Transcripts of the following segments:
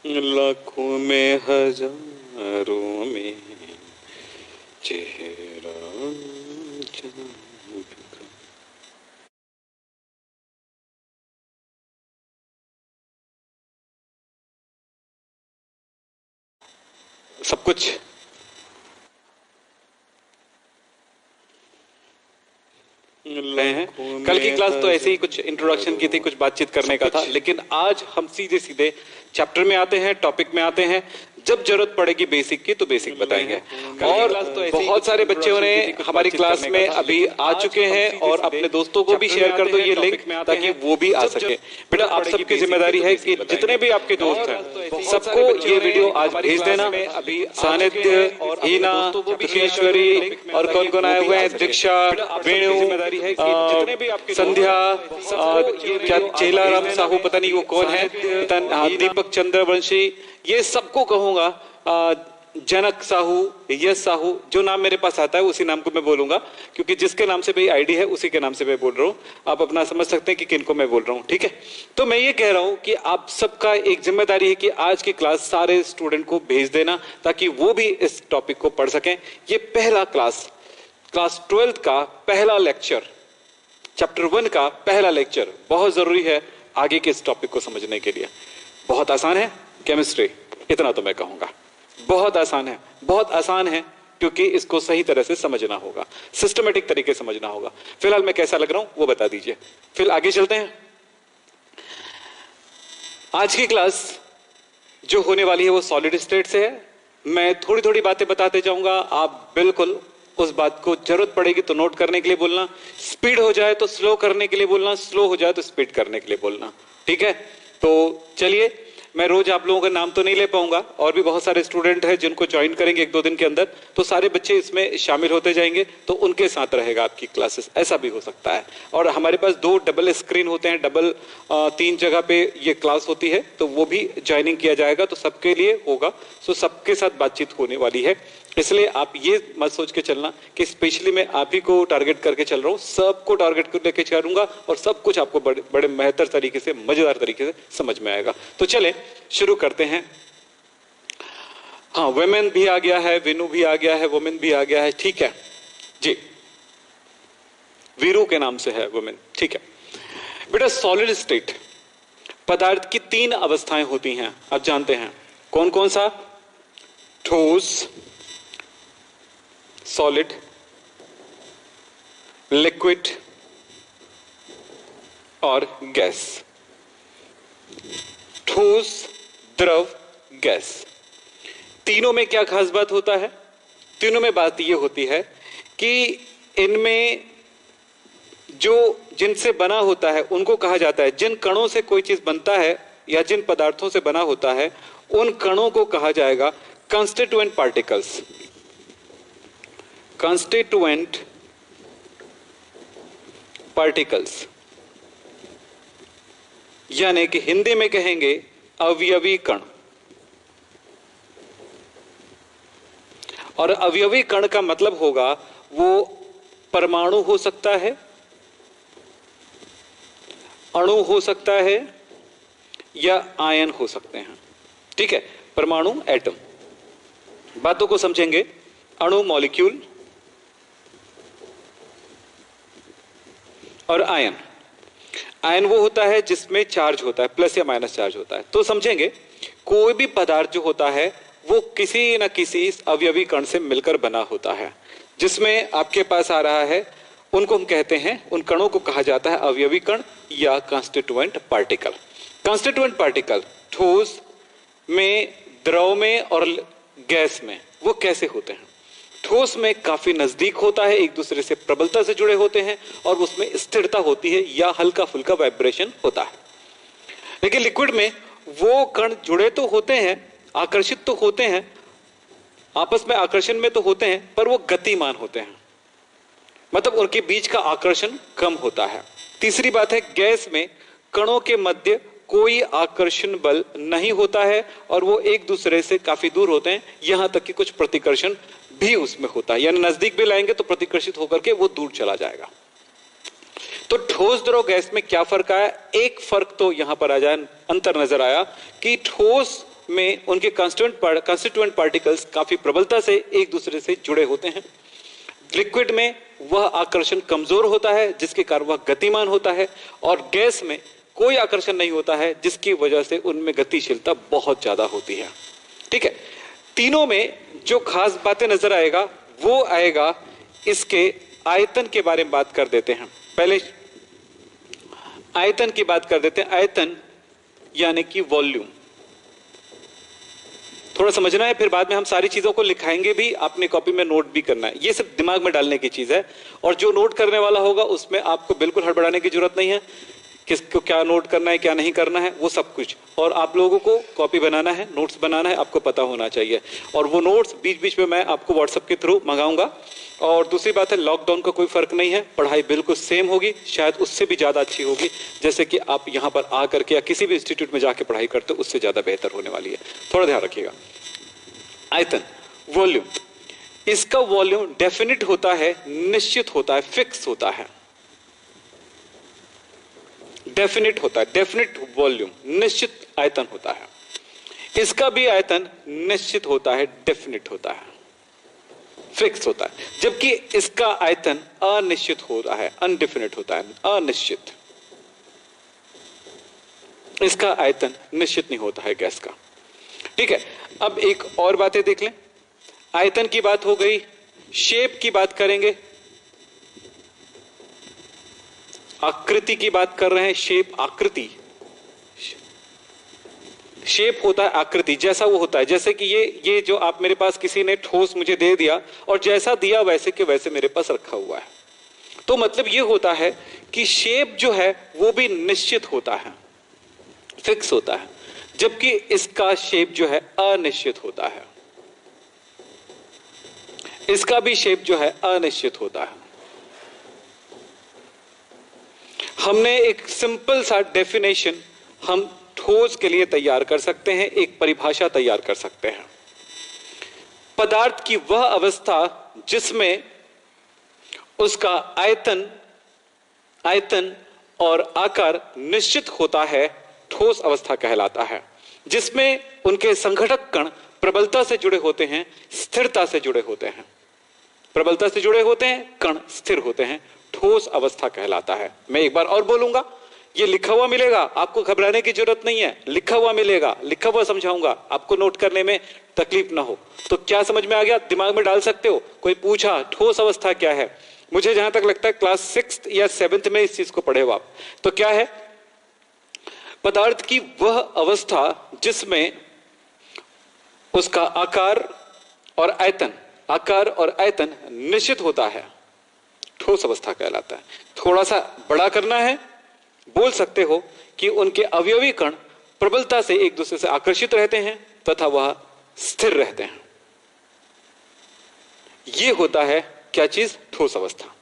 लाखों में हजारों में चेहरा जनाब का। सब कुछ रहे हैं। कल की क्लास तो ऐसे ही कुछ इंट्रोडक्शन की थी, कुछ बातचीत करने का था, लेकिन आज हम सीधे सीधे चैप्टर में आते हैं, टॉपिक में आते हैं। जब जरूरत पड़ेगी बेसिक की तो बेसिक बताएंगे। और बहुत सारे बच्चों ने हमारी क्लास में अभी आ चुके हैं और अपने दोस्तों को भी शेयर कर दो ये लिंक, ताकि वो भी आ सके। बेटा आप सबकी जिम्मेदारी है कि जितने भी आपके दोस्त हैं सबको ये वीडियो आज भेज देना। सानिध्य, हीना, ईश्वरी और कौन कौन आए हुए हैं, दीक्षा, वेणु, संध्या, क्या चेलाराम साहू, पता नहीं वो कौन है, दीपक चंद्रवंशी, ये सबको कहूंगा। जनक साहू, यश साहू, जो नाम मेरे पास आता है उसी नाम को मैं बोलूंगा, क्योंकि जिसके नाम से भाई आईडी है उसी के नाम से मैं बोल रहा हूं। आप अपना समझ सकते हैं कि किनको मैं बोल रहा हूं, ठीक है। तो मैं ये कह रहा हूं कि आप सबका एक जिम्मेदारी है कि आज की क्लास सारे स्टूडेंट को भेज देना, ताकि वो भी इस टॉपिक को पढ़ सकें। ये पहला क्लास 12th का पहला लेक्चर, चैप्टर 1 का पहला लेक्चर बहुत जरूरी है आगे के इस टॉपिक को समझने के लिए। बहुत आसान है केमिस्ट्री, इतना तो मैं कहूंगा। बहुत आसान है, बहुत आसान है, क्योंकि इसको सही तरह से समझना होगा, सिस्टमेटिक तरीके से समझना होगा। फिलहाल मैं कैसा लग रहा हूं वो बता दीजिए, फिर आगे चलते हैं। आज की क्लास जो होने वाली है वो सॉलिड स्टेट से है। मैं थोड़ी थोड़ी बातें बताते जाऊंगा, आप बिल्कुल उस बात को जरूरत पड़ेगी तो नोट करने के लिए बोलना, स्पीड हो जाए तो स्लो करने के लिए बोलना, स्लो हो जाए तो स्पीड करने के लिए बोलना, ठीक है। तो चलिए, मैं रोज आप लोगों का नाम तो नहीं ले पाऊंगा, और भी बहुत सारे स्टूडेंट हैं जिनको ज्वाइन करेंगे 1-2 दिन के अंदर, तो सारे बच्चे इसमें शामिल होते जाएंगे, तो उनके साथ रहेगा आपकी क्लासेस, ऐसा भी हो सकता है। और हमारे पास 2 डबल स्क्रीन होते हैं, डबल 3 जगह पे ये क्लास होती है, तो वो भी ज्वाइनिंग किया जाएगा, तो सबके लिए होगा। सो सबके साथ बातचीत होने वाली है, इसलिए आप ये मत सोच के चलना कि स्पेशली मैं आप ही को टारगेट करके चल रहा हूं, सबको टारगेट कर लेके चलूंगा और सब कुछ आपको बड़े बेहतर तरीके से, मजेदार तरीके से समझ में आएगा। तो चले शुरू करते हैं। हाँ, वुमेन भी आ गया है, विनु भी आ गया है, वुमेन भी आ गया है, ठीक है जी। वीरू के नाम से है वुमेन, ठीक है। बेटा सॉलिड स्टेट पदार्थ की 3 अवस्थाएं होती हैं, आप जानते हैं कौन कौन सा? ठोस, सॉलिड, लिक्विड और गैस। ठोस, द्रव, गैस, तीनों में क्या खास बात होता है? तीनों में बात यह होती है कि इनमें जो जिनसे बना होता है उनको कहा जाता है, जिन कणों से कोई चीज बनता है या जिन पदार्थों से बना होता है उन कणों को कहा जाएगा कंस्टिट्यूएंट पार्टिकल्स। कंस्टिट्यूएंट पार्टिकल्स, यानी कि हिंदी में कहेंगे अवयवी कण। और अवयवी कण का मतलब होगा वो परमाणु हो सकता है, अणु हो सकता है या आयन हो सकते हैं, ठीक है। परमाणु एटम, बातों को समझेंगे। अणु मॉलिक्यूल और आयन, आयन वो होता है जिसमें चार्ज होता है, प्लस या माइनस चार्ज होता है। तो समझेंगे कोई भी पदार्थ जो होता है वो किसी न किसी अवयवी कण से मिलकर बना होता है। जिसमें आपके पास आ रहा है उनको हम कहते हैं, उन कणों को कहा जाता है अवयवी कण या कंस्टिट्यूएंट पार्टिकल। कंस्टिट्यूएंट पार्टिकल ठोस में, द्रव में और गैस में वो कैसे होते हैं? ठोस में काफी नजदीक होता है, एक दूसरे से प्रबलता से जुड़े होते हैं और उसमें स्थिरता होती है या हल्का फुल्का वाइब्रेशन होता है। लेकिन लिक्विड में वो कण जुड़े तो होते हैं, आकर्षित तो होते हैं, आपस में आकर्षण में तो होते हैं, पर वो गतिमान होते हैं, मतलब उनके बीच का आकर्षण कम होता है। तीसरी बात है, गैस में कणों के मध्य कोई आकर्षण बल नहीं होता है और वो एक दूसरे से काफी दूर होते हैं, यहां तक कि कुछ प्रतिकर्षण भी उसमें होता है, यानी नजदीक भी लाएंगे तो प्रतिकर्षित होकर के वो दूर चला जाएगा। तो ठोस, द्रव, गैस में क्या फर्क आया? एक फर्क तो यहां पर आ जाए, अंतर नजर आया कि ठोस में उनके कंस्टिट्यूएंट पार्टिकल्स काफी प्रबलता से एक दूसरे से जुड़े होते हैं। लिक्विड में वह आकर्षण कमजोर होता है जिसके कारण वह गतिमान होता है, और गैस में कोई आकर्षण नहीं होता है जिसकी वजह से उनमें गतिशीलता बहुत ज्यादा होती है। ठीक है, तीनों में जो खास बातें नजर आएगा वो आएगा इसके आयतन के बारे में बात कर देते हैं। पहले आयतन की बात कर देते हैं। आयतन यानी कि वॉल्यूम, थोड़ा समझना है, फिर बाद में हम सारी चीजों को लिखाएंगे भी, आपने कॉपी में नोट भी करना है। ये सब दिमाग में डालने की चीज है, और जो नोट करने वाला होगा उसमें आपको बिल्कुल हड़बड़ाने की जरूरत नहीं है। किसको क्या नोट करना है क्या नहीं करना है वो सब कुछ, और आप लोगों को कॉपी बनाना है, नोट्स बनाना है, आपको पता होना चाहिए। और वो नोट्स बीच बीच में मैं आपको व्हाट्सएप के थ्रू मंगाऊंगा। और दूसरी बात है, लॉकडाउन का कोई फर्क नहीं है, पढ़ाई बिल्कुल सेम होगी, शायद उससे भी ज्यादा अच्छी होगी, जैसे कि आप यहाँ पर आ करके या किसी भी इंस्टीट्यूट में जाके पढ़ाई करते हो उससे ज्यादा बेहतर होने वाली है। थोड़ा ध्यान रखिएगा। आयतन, वॉल्यूम, इसका वॉल्यूम डेफिनिट होता है, निश्चित होता है, फिक्स होता है, डेफिनिट होता है, डेफिनिट वॉल्यूम, निश्चित आयतन होता है। इसका भी आयतन निश्चित होता है, डेफिनिट होता है, फिक्स होता है, जबकि इसका आयतन अनिश्चित होता है, अनडेफिनिट होता है, अनिश्चित। इसका आयतन निश्चित नहीं होता है गैस का। ठीक है, अब एक और बातें देख लें। आयतन की बात हो गई, शेप की बात करेंगे, आकृति की बात कर रहे हैं। शेप, आकृति, शेप होता है आकृति, जैसा वो होता है। जैसे कि ये जो आप मेरे पास किसी ने ठोस मुझे दे दिया और जैसा दिया वैसे के वैसे मेरे पास रखा हुआ है, तो मतलब ये होता है कि शेप जो है वो भी निश्चित होता है, फिक्स होता है, जबकि इसका शेप जो है अनिश्चित होता है। इसका भी शेप जो है अनिश्चित होता है। हमने एक सिंपल सा डेफिनेशन हम ठोस के लिए तैयार कर सकते हैं, एक परिभाषा तैयार कर सकते हैं। पदार्थ की वह अवस्था जिसमें उसका आयतन और आकार निश्चित होता है, ठोस अवस्था कहलाता है। जिसमें उनके संघटक कण प्रबलता से जुड़े होते हैं, स्थिरता से जुड़े होते हैं, प्रबलता से जुड़े होते हैं, कण स्थिर होते हैं, ठोस अवस्था कहलाता है। मैं एक बार और बोलूंगा, ये लिखा हुआ मिलेगा, आपको घबराने की जरूरत नहीं है, लिखा हुआ मिलेगा, लिखा हुआ समझाऊंगा, आपको नोट करने में तकलीफ ना हो। तो क्या समझ में आ गया, दिमाग में डाल सकते हो। कोई पूछा ठोस अवस्था क्या है, मुझे जहां तक लगता है क्लास 6th या 7th में इस चीज को पढ़े हो आप। तो क्या है, पदार्थ की वह अवस्था जिसमें उसका आकार और आयतन निश्चित होता है, ठोस अवस्था कहलाता है। थोड़ा सा बड़ा करना है, बोल सकते हो कि उनके अवयवी कण प्रबलता से एक दूसरे से आकर्षित रहते हैं तथा वह स्थिर रहते हैं। यह होता है क्या चीज, ठोस अवस्था।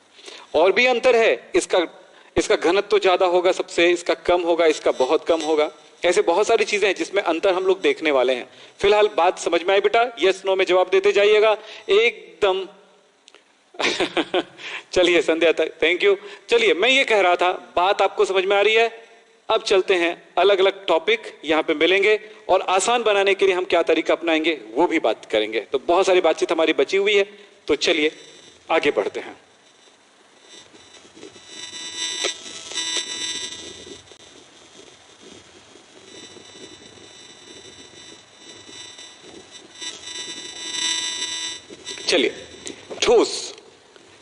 और भी अंतर है, इसका घनत्व तो ज्यादा होगा सबसे, इसका कम होगा, इसका बहुत कम होगा। ऐसे बहुत सारी चीजें हैं जिसमें अंतर हम लोग देखने वाले हैं। फिलहाल बात समझ में आई बेटा? यस नो में जवाब देते जाइएगा एकदम। चलिए संध्या, थैंक यू। चलिए, मैं ये कह रहा था, बात आपको समझ में आ रही है। अब चलते हैं, अलग अलग टॉपिक यहां पे मिलेंगे और आसान बनाने के लिए हम क्या तरीका अपनाएंगे वो भी बात करेंगे। तो बहुत सारी बातचीत हमारी बची हुई है, तो चलिए आगे बढ़ते हैं। चलिए, ठोस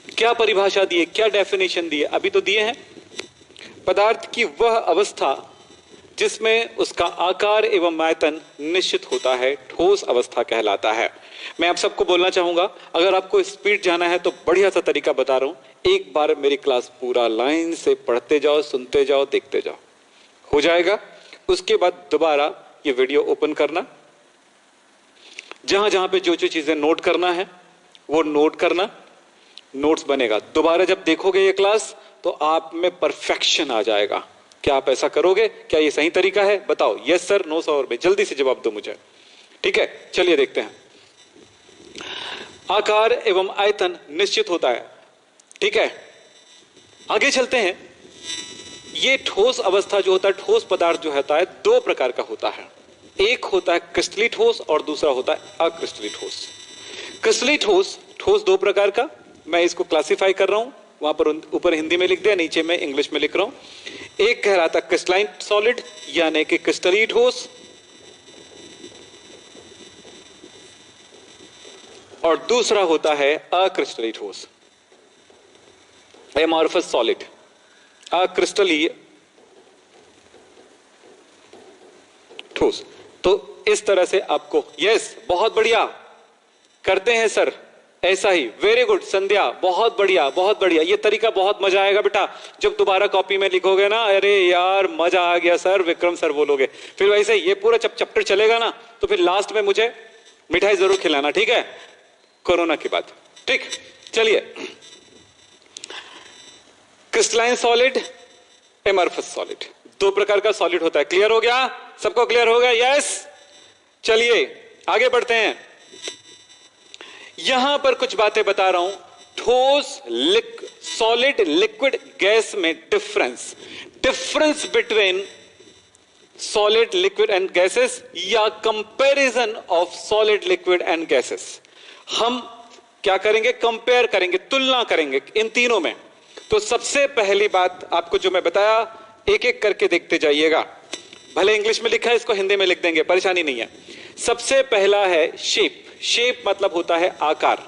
क्या परिभाषा दी है, क्या डेफिनेशन दी है? अभी तो दिए हैं। पदार्थ की वह अवस्था जिसमें उसका आकार एवं आयतन निश्चित होता है, ठोस अवस्था कहलाता है। मैं आप सबको बोलना चाहूंगा, अगर आपको स्पीड जाना है तो बढ़िया सा तरीका बता रहा हूं, एक बार मेरी क्लास पूरा लाइन से पढ़ते जाओ, सुनते जाओ, देखते जाओ, हो जाएगा। उसके बाद दोबारा ये वीडियो ओपन करना, जहां जहां पे जो जो चीजें नोट करना है वो नोट करना, नोट्स बनेगा। दोबारा जब देखोगे ये क्लास तो आप में परफेक्शन आ जाएगा। क्या आप ऐसा करोगे? क्या ये सही तरीका है? बताओ यस सर, नो सर में जल्दी से जवाब दो मुझे। ठीक है, चलिए देखते हैं। आकार एवं आयतन निश्चित होता है। ठीक है, आगे चलते हैं। ये ठोस अवस्था जो होता है, ठोस पदार्थ जो होता है, दो प्रकार का होता है। एक होता है क्रिस्टलीय ठोस और दूसरा होता है अक्रिस्टलीय ठोस। क्रिस्टलीय ठोस, ठोस दो प्रकार का, मैं इसको क्लासिफाई कर रहा हूं, वहां पर ऊपर हिंदी में लिख दिया, नीचे में इंग्लिश में लिख रहा हूं। एक कहलाता क्रिस्टलाइन सॉलिड यानी कि क्रिस्टलीय ठोस, और दूसरा होता है अक्रिस्टलीय ठोस, एमॉर्फस सॉलिड, अक्रिस्टलीय ठोस। तो इस तरह से आपको, यस बहुत बढ़िया करते हैं सर, ऐसा ही, वेरी गुड संध्या, बहुत बढ़िया बहुत बढ़िया। ये तरीका बहुत मजा आएगा बेटा, जब दोबारा कॉपी में लिखोगे ना, अरे यार मजा आ गया सर, विक्रम सर बोलोगे। फिर वैसे ये पूरा जब चैप्टर चलेगा ना, तो फिर लास्ट में मुझे मिठाई जरूर खिलाना, ठीक है, कोरोना के बाद, ठीक। चलिए, क्रिस्टलाइन सॉलिड, एमॉर्फस सॉलिड, दो प्रकार का सॉलिड होता है। क्लियर हो गया सबको? क्लियर हो गया? यस। चलिए आगे बढ़ते हैं। यहां पर कुछ बातें बता रहा हूं, ठोस, सॉलिड, लिक्विड, गैस में difference, difference between solid, liquid and gases, या comparison of solid, liquid and gases. हम क्या करेंगे? कंपेयर करेंगे, तुलना करेंगे इन तीनों में। तो सबसे पहली बात आपको जो मैं बताया, एक एक करके देखते जाइएगा, भले इंग्लिश में लिखा है, इसको हिंदी में लिख देंगे, परेशानी नहीं है। सबसे पहला है शेप। शेप मतलब होता है आकार,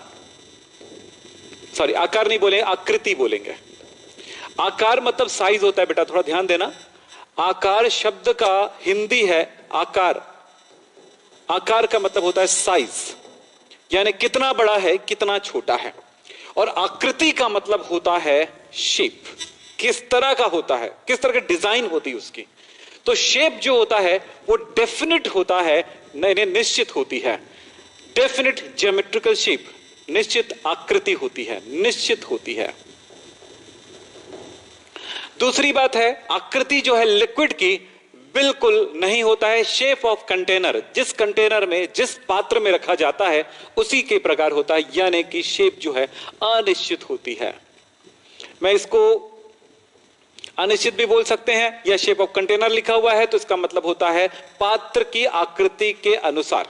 सॉरी आकार नहीं बोलेंगे, आकृति बोलेंगे। आकार मतलब साइज होता है बेटा, थोड़ा ध्यान देना। आकार शब्द का हिंदी है आकार, आकार का मतलब होता है साइज, यानी कितना बड़ा है कितना छोटा है। और आकृति का मतलब होता है शेप, किस तरह का होता है, किस तरह की डिजाइन होती है उसकी। तो शेप जो होता है वो डेफिनेट होता है, निश्चित होती है, डेफिनेट ज्योमेट्रिकल शेप, निश्चित आकृति होती है, निश्चित होती है। दूसरी बात है, आकृति जो है लिक्विड की बिल्कुल नहीं होता है। शेप ऑफ कंटेनर, जिस कंटेनर में, जिस पात्र में रखा जाता है उसी के प्रकार होता है, यानी कि शेप जो है अनिश्चित होती है। मैं इसको अनिश्चित भी बोल सकते हैं, या शेप ऑफ कंटेनर लिखा हुआ है तो इसका मतलब होता है पात्र की आकृति के अनुसार।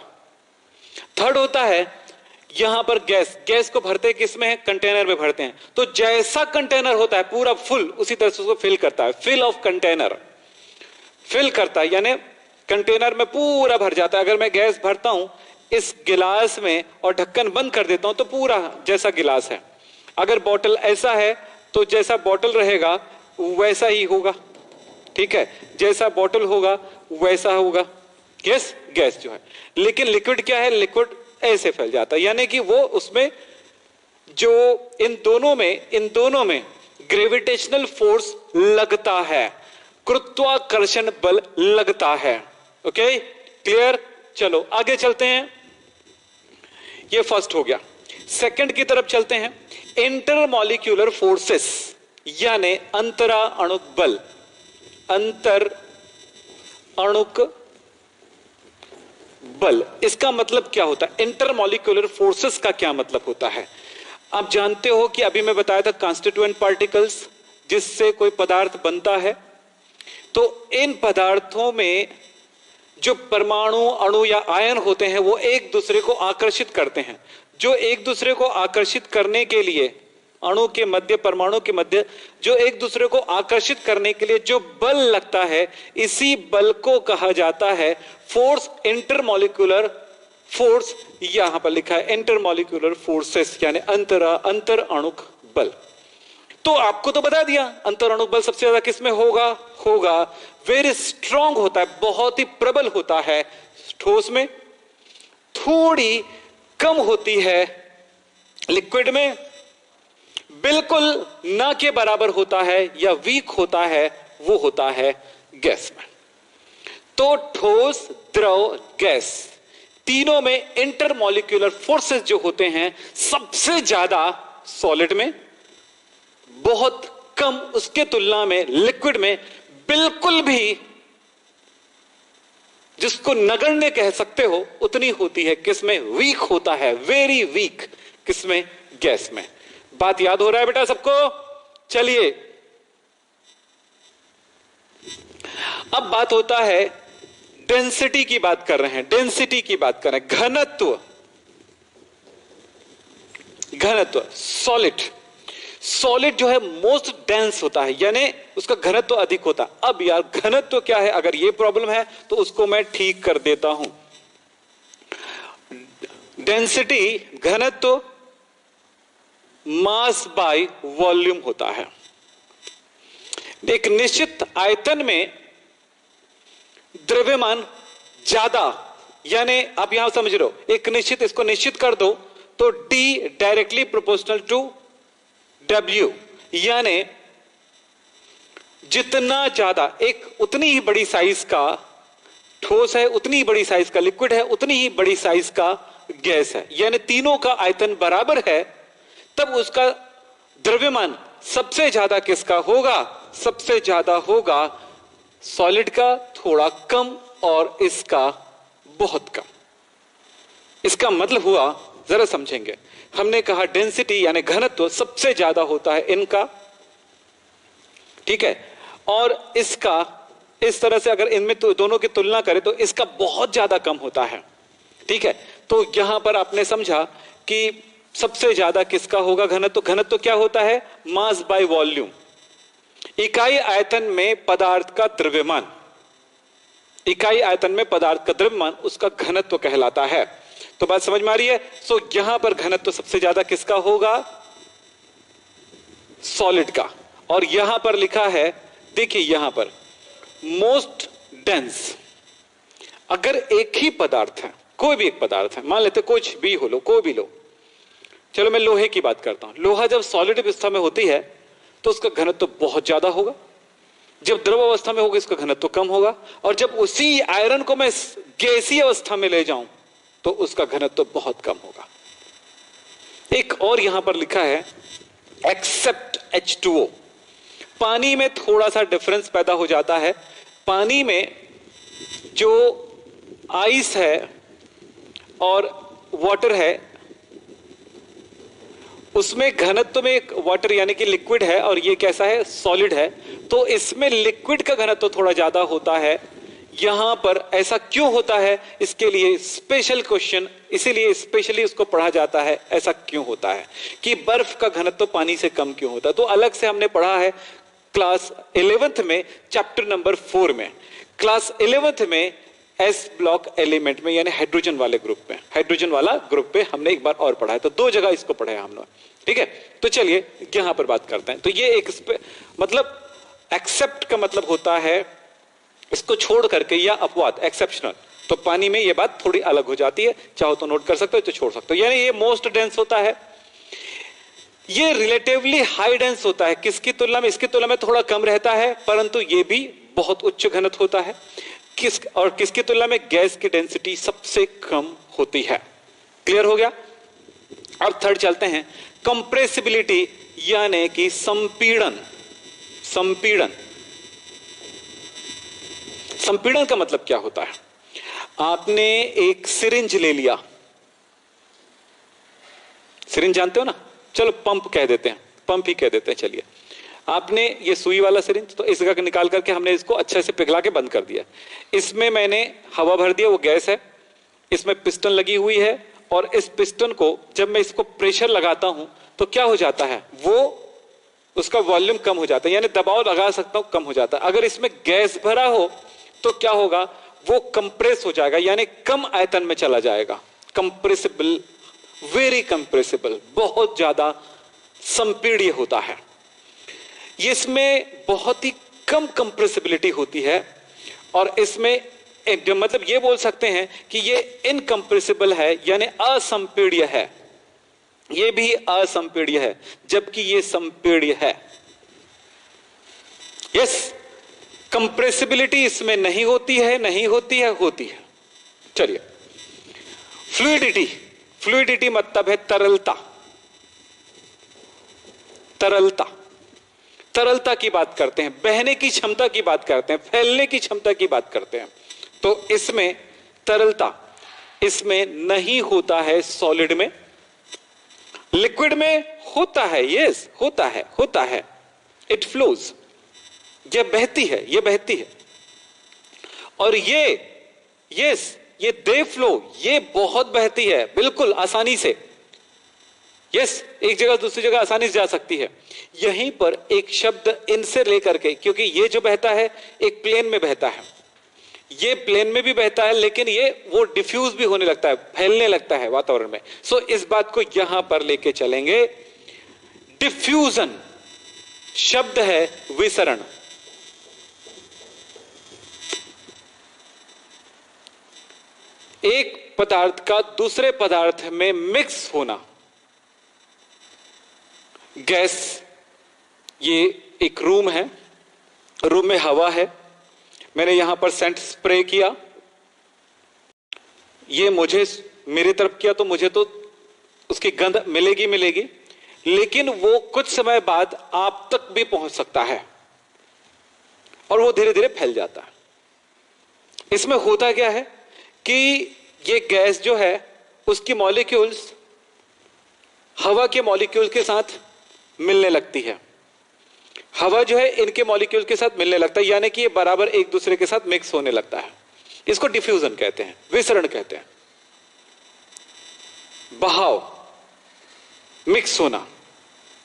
थर्ड होता है यहां पर गैस, गैस को भरते किस में है? कंटेनर में भरते हैं। तो जैसा कंटेनर होता है पूरा फुल, उसी तरह से उसको फिल करता है, फिल ऑफ कंटेनर, फिल करता है, यानी कंटेनर में पूरा भर जाता है। अगर मैं गैस भरता हूं इस गिलास में और ढक्कन बंद कर देता हूं तो पूरा जैसा गिलास है। अगर बोतल ऐसा है तो जैसा बोतल रहेगा वैसा ही होगा, ठीक है, जैसा बोतल होगा वैसा होगा। यस, गैस जो है। लेकिन लिक्विड क्या है? लिक्विड ऐसे फैल जाता है, यानी कि वो उसमें जो इन दोनों में ग्रेविटेशनल फोर्स लगता है, गुरुत्वाकर्षण बल लगता है। Okay, clear? चलो आगे चलते हैं। ये फर्स्ट हो गया। सेकंड की तरफ चलते हैं। इंटरमॉलिक्यूलर फोर्सेस यानी अंतरा अणुक बल, अंतर अणुक बल, इसका मतलब क्या होता है? इंटरमॉलिक्यूलर फोर्सेस का क्या मतलब होता है? आप जानते हो कि अभी मैं बताया था कांस्टिट्यूएंट पार्टिकल्स, जिससे कोई पदार्थ बनता है। तो इन पदार्थों में जो परमाणु, अणु या आयन होते हैं वो एक दूसरे को आकर्षित करते हैं। जो एक दूसरे को आकर्षित करने के लिए, अणु के मध्य, परमाणु के मध्य जो एक दूसरे को आकर्षित करने के लिए जो बल लगता है, इसी बल को कहा जाता है फोर्स, इंटरमॉलिक्यूलर फोर्स। यहां पर लिखा है इंटरमॉलिक्यूलर फोर्सेस, यानी अंतर अणुक बल। तो आपको तो बता दिया अंतर अणुक बल सबसे ज्यादा किसमें होगा वेरी स्ट्रांग होता है, बहुत ही प्रबल होता है ठोस में, थोड़ी कम होती है लिक्विड में, बिल्कुल ना के बराबर होता है या वीक होता है, वो होता है गैस में। तो ठोस, द्रव, गैस, तीनों में इंटरमॉलिक्यूलर फोर्सेस जो होते हैं सबसे ज्यादा सॉलिड में, बहुत कम उसके तुलना में लिक्विड में बिल्कुल भी, जिसको नगण्य कह सकते हो, उतनी होती है किसमें? वीक होता है, वेरी वीक, किसमें? गैस में। बात याद हो रहा है बेटा सबको? चलिए अब बात होता है डेंसिटी की बात कर रहे हैं, डेंसिटी की बात कर रहे हैं, घनत्व, घनत्व। सॉलिड, सॉलिड जो है मोस्ट डेंस होता है, यानी उसका घनत्व अधिक होता है। अब यार घनत्व क्या है, अगर ये प्रॉब्लम है तो उसको मैं ठीक कर देता हूं। डेंसिटी, घनत्व मास बाय वॉल्यूम होता है। एक निश्चित आयतन में द्रव्यमान ज्यादा, यानी आप यहां समझ रहे हो, एक निश्चित, इसको निश्चित कर दो तो D directly proportional to W, यानी जितना ज्यादा एक उतनी ही बड़ी साइज का ठोस है, उतनी ही बड़ी साइज का लिक्विड है, उतनी ही बड़ी साइज का गैस है, यानी तीनों का आयतन बराबर है, तब उसका द्रव्यमान सबसे ज्यादा किसका होगा, सबसे ज्यादा होगा सॉलिड का, थोड़ा कम, और इसका बहुत कम। इसका मतलब हुआ, जरा समझेंगे, हमने कहा डेंसिटी यानी घनत्व सबसे ज्यादा होता है इनका, ठीक है, और इसका इस तरह से अगर इनमें तो दोनों की तुलना करें तो इसका बहुत ज्यादा कम होता है, ठीक है। तो यहां पर आपने समझा कि सबसे ज्यादा किसका होगा घनत्व। घनत्व क्या होता है, मास बाय वॉल्यूम, इकाई आयतन में पदार्थ का द्रव्यमान, इकाई आयतन में पदार्थ का द्रव्यमान उसका घनत्व कहलाता है। तो बात समझ में आ रही है। सो यहां पर घनत्व सबसे ज्यादा किसका होगा, सॉलिड का। और यहां पर लिखा है, देखिए यहां पर मोस्ट डेंस, अगर एक ही पदार्थ है, कोई भी एक पदार्थ है, मान लेते कुछ भी हो लो, कोई भी लो, चलो मैं लोहे की बात करता हूं। लोहा जब सॉलिड अवस्था में होती है तो उसका घनत्व बहुत ज्यादा होगा, जब द्रव अवस्था में होगा इसका घनत्व कम होगा, और जब उसी आयरन को मैं गैसीय अवस्था में ले जाऊं तो उसका घनत्व बहुत कम होगा। एक और यहां पर लिखा है एक्सेप्ट H2O, पानी में थोड़ा सा डिफरेंस पैदा हो जाता है। पानी में जो आइस है और वाटर है, उसमें घनत्व में एक वाटर यानी कि लिक्विड है और ये कैसा है, सॉलिड है, तो इसमें लिक्विड का घनत्व थोड़ा ज्यादा होता है। यहां पर ऐसा क्यों होता है, इसके लिए स्पेशल क्वेश्चन, इसीलिए स्पेशली उसको पढ़ा जाता है, ऐसा क्यों होता है कि बर्फ का घनत्व पानी से कम क्यों होता है। तो अलग से हमने पढ़ा है क्लास 11th में, चैप्टर नंबर 4 में, क्लास 11th में एस ब्लॉक एलिमेंट में, यानी हाइड्रोजन वाले ग्रुप में, हाइड्रोजन वाला ग्रुप पे हमने एक बार और पढ़ा है। तो दो जगह इसको पढ़ा है हमने, ठीक है। तो चलिए यहां पर बात करते हैं। तो ये एक मतलब एक्सेप्ट का मतलब होता है इसको छोड़ करके, या अपवाद, एक्सेप्शनल। तो पानी में ये बात थोड़ी अलग हो जाती है, चाहो तो नोट कर सकते हो, तो छोड़ सकते हो। यानी ये मोस्ट डेंस होता है, ये रिलेटिवली हाई डेंस होता है, किसकी तुलना में, इसकी तुलना में थोड़ा कम रहता है, परंतु ये भी बहुत उच्च घनत्व होता है। किसकी तुलना में, गैस की डेंसिटी सबसे कम होती है। क्लियर हो गया। अब थर्ड चलते हैं, कंप्रेसिबिलिटी यानी कि संपीड़न। संपीड़न, संपीड़न का मतलब क्या होता है, आपने एक सिरिंज ले लिया, सिरिंज जानते हो ना, चलो पंप कह देते हैं, पंप ही कह देते हैं, चलिए। आपने ये सुई वाला सिरिंज, तो इस जगह निकाल करके हमने इसको अच्छे से पिघला के बंद कर दिया, इसमें मैंने हवा भर दिया, वो गैस है, इसमें पिस्टन लगी हुई है, और इस पिस्टन को जब मैं इसको प्रेशर लगाता हूं तो क्या हो जाता है, वो उसका वॉल्यूम कम हो जाता है, यानी दबाव लगा सकता हूं, कम हो जाता है। अगर इसमें गैस भरा हो तो क्या होगा, वो कंप्रेस हो जाएगा, यानी कम आयतन में चला जाएगा। कंप्रेसिबल, वेरी कंप्रेसिबल, बहुत ज्यादा संपीड्य होता है। इसमें बहुत ही कम कंप्रेसिबिलिटी होती है, और इसमें मतलब ये बोल सकते हैं कि ये इनकंप्रेसिबल है, यानी असंपीड्य है। ये भी असंपीड्य है, जबकि ये संपीड्य है। यस, कंप्रेसिबिलिटी इसमें नहीं होती है, नहीं होती है, होती है। चलिए, फ्लूइडिटी, फ्लूइडिटी मतलब है तरलता। तरलता, तरलता की बात करते हैं, बहने की क्षमता की बात करते हैं, फैलने की क्षमता की बात करते हैं। तो इसमें तरलता इसमें नहीं होता है, सॉलिड में। लिक्विड में होता है, यस होता है, होता है, इट फ्लोज, ये बहती है, ये बहती है। और ये यस, ये दे फ्लो, ये बहुत बहती है बिल्कुल आसानी से। यस, एक जगह दूसरी जगह आसानी से जा सकती है। यहीं पर एक शब्द इनसे लेकर के, क्योंकि ये जो बहता है एक प्लेन में बहता है, ये प्लेन में भी बहता है, लेकिन ये वो डिफ्यूज भी होने लगता है, फैलने लगता है वातावरण में। सो इस बात को यहां पर लेके चलेंगे। डिफ्यूजन शब्द है विसरण। एक पदार्थ का दूसरे पदार्थ में मिक्स होना। गैस, ये एक रूम है, रूम में हवा है, मैंने यहां पर सेंट स्प्रे किया, ये मुझे मेरी तरफ किया तो मुझे तो उसकी गंध मिलेगी मिलेगी, लेकिन वो कुछ समय बाद आप तक भी पहुंच सकता है और वो धीरे धीरे फैल जाता है। इसमें होता क्या है कि ये गैस जो है उसकी मॉलिक्यूल्स हवा के मॉलिक्यूल के साथ मिलने लगती है, हवा जो है इनके मॉलिक्यूल के साथ मिलने लगता है, यानी कि ये बराबर एक दूसरे के साथ मिक्स होने लगता है। इसको डिफ्यूजन कहते हैं, विसरण कहते हैं। बहाव, मिक्स होना,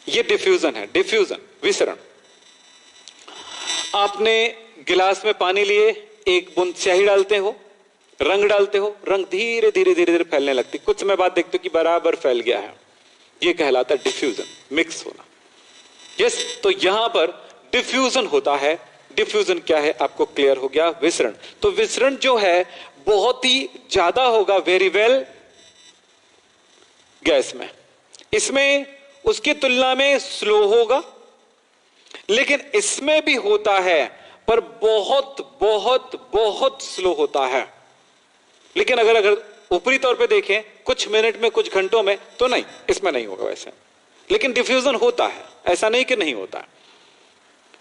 ये डिफ्यूजन है, डिफ्यूजन, विसरण। आपने गिलास में पानी लिए, एक बूंद स्याही डालते हो, रंग डालते हो, रंग धीरे धीरे धीरे धीरे फैलने लगती, कुछ समय बाद देखते हो कि बराबर फैल गया है, ये कहलाता है डिफ्यूजन, मिक्स होना। यस, तो यहां पर डिफ्यूजन होता है। डिफ्यूजन क्या है आपको क्लियर हो गया। विसरण, तो विसरण जो है बहुत ही ज्यादा होगा वेरी वेल गैस में, इसमें उसकी तुलना में स्लो होगा, लेकिन इसमें भी होता है पर बहुत बहुत बहुत स्लो होता है। लेकिन अगर ऊपरी तौर पे देखें कुछ मिनट में कुछ घंटों में, तो नहीं, इसमें नहीं होगा वैसे, लेकिन डिफ्यूजन होता है, ऐसा नहीं कि नहीं होता है।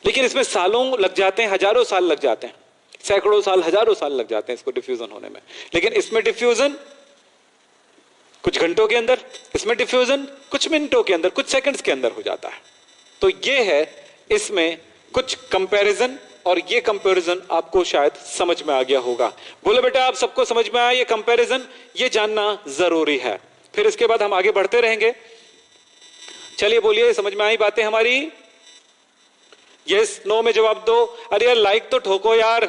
लेकिन इसमें सालों लग जाते हैं, हजारों साल लग जाते हैं, सैकड़ों साल, हजारों साल लग जाते हैं इसको डिफ्यूजन होने में। लेकिन इसमें डिफ्यूजन कुछ घंटों के अंदर, इसमें डिफ्यूजन कुछ मिनटों के अंदर, कुछ सेकंड्स के अंदर हो जाता है। तो ये है इसमें कुछ कंपैरिजन, और ये कंपैरिजन आपको शायद समझ में आ गया होगा। बोलो बेटा, आप सबको समझ में आया ये कंपैरिजन, ये जानना जरूरी है। फिर इसके बाद हम आगे बढ़ते रहेंगे। चलिए बोलिए, समझ में आई बातें हमारी? यस नो में जवाब दो। अरे यार लाइक तो ठोको यार,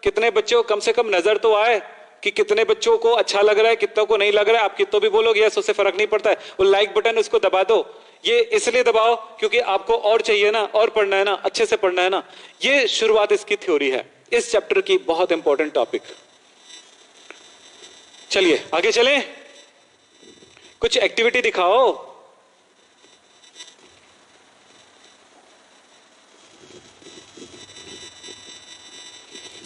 कितने बच्चों कम से कम नजर तो आए कि कितने बच्चों को अच्छा लग रहा है, कितनों को नहीं लग रहा है। आप कितनों भी बोलोगे यस, उससे फर्क नहीं पड़ता है। वो लाइक बटन उसको दबा दो, ये इसलिए दबाओ क्योंकि आपको और चाहिए ना, और पढ़ना है ना, अच्छे से पढ़ना है ना। ये शुरुआत इसकी थ्योरी है, इस चैप्टर की बहुत इंपॉर्टेंट टॉपिक। चलिए आगे चलें, कुछ एक्टिविटी दिखाओ।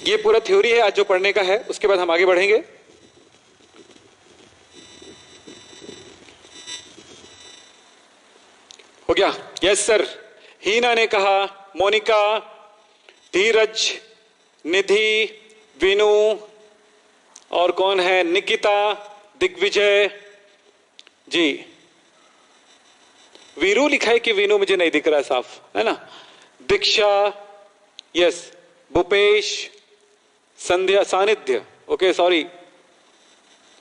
ये पूरा थ्योरी है आज जो पढ़ने का है, उसके बाद हम आगे बढ़ेंगे। हो गया? Yes sir. हीना ने कहा, मोनिका, धीरज, निधि, विनू, और कौन है, निकिता, दिग्विजय जी। वीरू लिखा है कि विनू, मुझे नहीं दिख रहा है साफ, है ना। दीक्षा, यस। भूपेश, संध्या, सानिध्य, ओके सॉरी,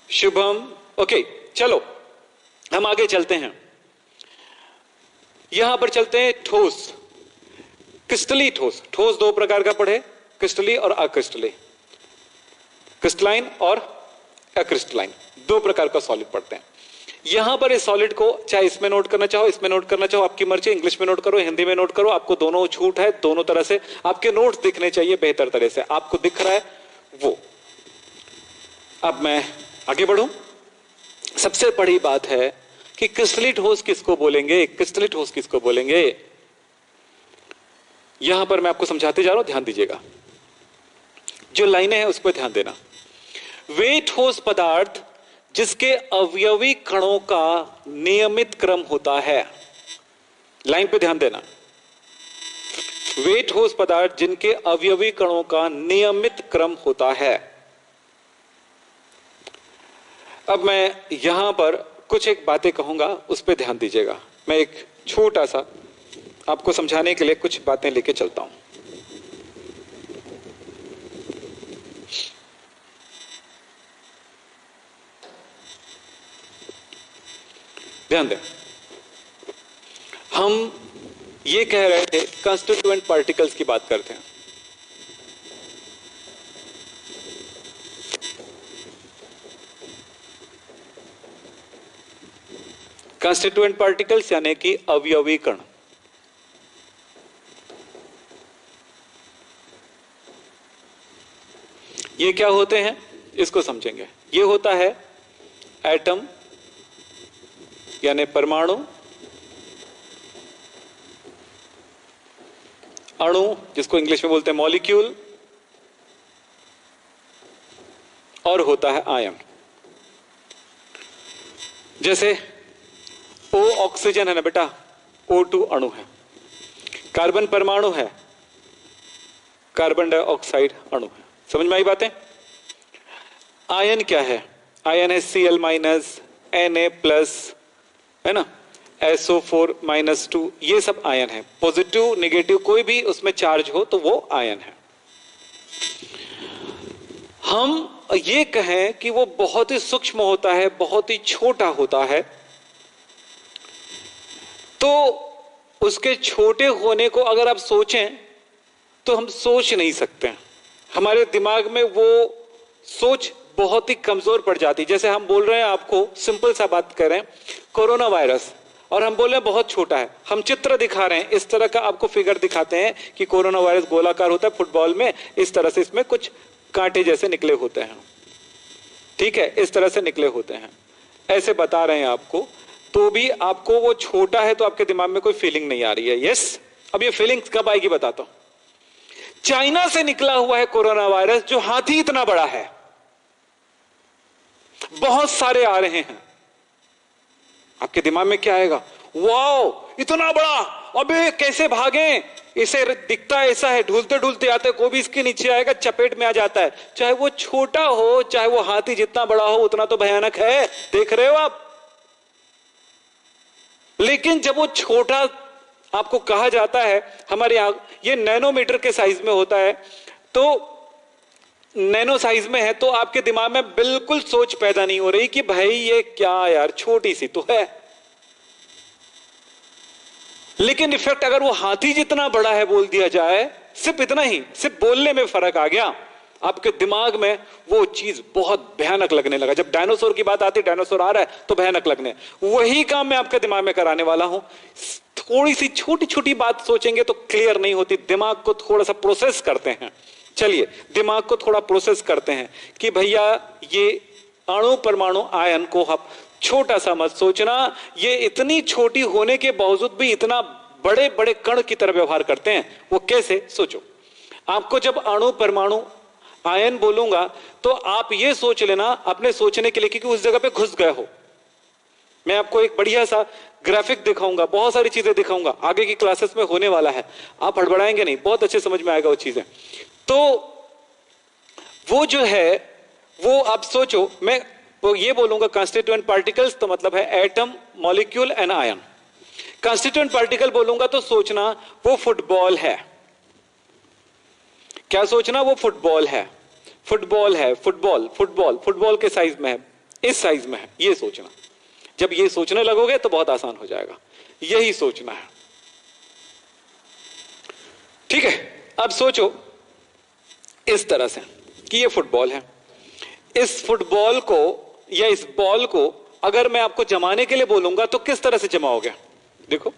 शुभम, ओके। चलो हम आगे चलते हैं, यहां पर चलते हैं ठोस, क्रिस्टली ठोस। ठोस दो प्रकार का पढ़े, क्रिस्टली और अक्रिस्टली, क्रिस्टलाइन और अक्रिस्टलाइन, दो प्रकार का सॉलिड पढ़ते हैं। यहां पर इस सॉलिड को चाहे इसमें नोट करना चाहो, इसमें नोट करना चाहो, आपकी मर्जी, इंग्लिश में नोट करो, हिंदी में नोट करो, आपको दोनों छूट है, दोनों तरह से आपके नोट्स दिखने चाहिए बेहतर तरह से, आपको दिख रहा है वो। अब मैं आगे बढ़ूं। सबसे बड़ी बात है कि क्रिस्टली ठोस किसको बोलेंगे, क्रिस्टली ठोस किसको बोलेंगे। यहां पर मैं आपको समझाते जा रहा हूं, ध्यान दीजिएगा, जो लाइनें हैं उस पर ध्यान देना। वे ठोस पदार्थ जिसके अवयवी कणों का नियमित क्रम होता है, लाइन पे ध्यान देना। वे ठोस पदार्थ जिनके अवयवी कणों का नियमित क्रम होता है। अब मैं यहां पर कुछ एक बातें कहूंगा, उस पर ध्यान दीजिएगा। मैं एक छोटा सा आपको समझाने के लिए कुछ बातें लेके चलता हूं। ध्यान दें, हम ये कह रहे थे कंस्टिट्यूएंट पार्टिकल्स की बात करते हैं। कंस्टिट्यूएंट पार्टिकल्स यानी कि अवयवी कण। ये क्या होते हैं इसको समझेंगे। ये होता है एटम यानी परमाणु, अणु जिसको इंग्लिश में बोलते हैं मॉलिक्यूल, और होता है आयन। जैसे O ऑक्सीजन है ना बेटा, O2 अणु है, कार्बन परमाणु है, कार्बन डाइऑक्साइड अणु है। समझ में आई बातें? आयन क्या है? आयन है Cl माइनस, Na प्लस, है ना, SO4-2, ये सब आयन है। पॉजिटिव नेगेटिव कोई भी उसमें चार्ज हो तो वो आयन है। हम ये कहें कि वो बहुत ही सूक्ष्म होता है, बहुत ही छोटा होता है, तो उसके छोटे होने को अगर आप सोचें तो हम सोच नहीं सकते। हमारे दिमाग में वो सोच बहुत ही कमजोर पड़ जाती। जैसे हम बोल रहे हैं आपको, सिंपल सा बात कर रहे हैं, कोरोना वायरस, और हम बोल रहे हैं बहुत छोटा है। हम चित्र दिखा रहे हैं, इस तरह का आपको फिगर दिखाते हैं कि कोरोना वायरस गोलाकार होता है, फुटबॉल में इस तरह से इसमें कुछ कांटे जैसे निकले होते हैं, ठीक है, इस तरह से निकले होते हैं, ऐसे बता रहे हैं आपको, तो भी आपको वो छोटा है तो आपके दिमाग में कोई फीलिंग नहीं आ रही है। यस, अब ये फीलिंग कब आएगी बताता हूं। चाइना से निकला हुआ है कोरोना वायरस, जो हाथी इतना बड़ा है, बहुत सारे आ रहे हैं, आपके दिमाग में क्या आएगा? वाओ, इतना बड़ा, अबे कैसे भागें, इसे दिखता ऐसा है, ढूलते ढूलते आते हैं, कोई भी इसके नीचे आएगा चपेट में आ जाता है। चाहे वो छोटा हो, चाहे वो हाथी जितना बड़ा हो, उतना तो भयानक है, देख रहे हो आप। लेकिन जब वो छोटा आपको कहा जाता है, हमारे यहां ये नैनोमीटर के साइज में होता है, तो नैनो साइज में है, तो आपके दिमाग में बिल्कुल सोच पैदा नहीं हो रही कि भाई ये क्या यार, छोटी सी तो है। लेकिन इफेक्ट अगर वो हाथी जितना बड़ा है बोल दिया जाए, सिर्फ इतना ही, सिर्फ बोलने में फर्क आ गया, आपके दिमाग में वो चीज बहुत भयानक लगने लगा। जब डायनासोर की बात आती, डायनासोर आ रहा है तो भयानक लगने, वही काम मैं आपके दिमाग में कराने वाला हूं। थोड़ी सी छोटी छोटी बात सोचेंगे तो क्लियर नहीं होती, दिमाग को थोड़ा सा प्रोसेस करते हैं। चलिए दिमाग को थोड़ा प्रोसेस करते हैं कि भैया ये अणु परमाणु आयन को आप छोटा सा मत सोचना, ये इतनी छोटी होने के बावजूद भी इतना बड़े बड़े कण की तरह व्यवहार करते हैं। वो कैसे, सोचो। आपको जब अणु परमाणु आयन बोलूंगा तो आप ये सोच लेना अपने सोचने के लिए, क्योंकि उस जगह पे घुस गए हो। मैं आपको एक बढ़िया सा ग्राफिक दिखाऊंगा, बहुत सारी चीजें दिखाऊंगा, आगे की क्लासेस में होने वाला है, आप हड़बड़ाएंगे नहीं, बहुत अच्छे समझ में आएगा वो चीजें। तो वो जो है वो आप सोचो, मैं वो ये बोलूंगा कंस्टिट्यूएंट पार्टिकल्स, तो मतलब है atom, molecule and ion. Constituent particle बोलूंगा तो सोचना वो फुटबॉल है। क्या सोचना? वो फुटबॉल है, फुटबॉल है, फुटबॉल फुटबॉल फुटबॉल के साइज में है, इस साइज में है, ये सोचना। जब ये सोचने लगोगे तो बहुत आसान हो जाएगा, यही सोचना है, ठीक है। अब सोचो इस तरह से कि ये फुटबॉल है, इस फुटबॉल को या इस बॉल को अगर मैं आपको जमाने के लिए बोलूंगा तो किस तरह से जमाओगे? देखो,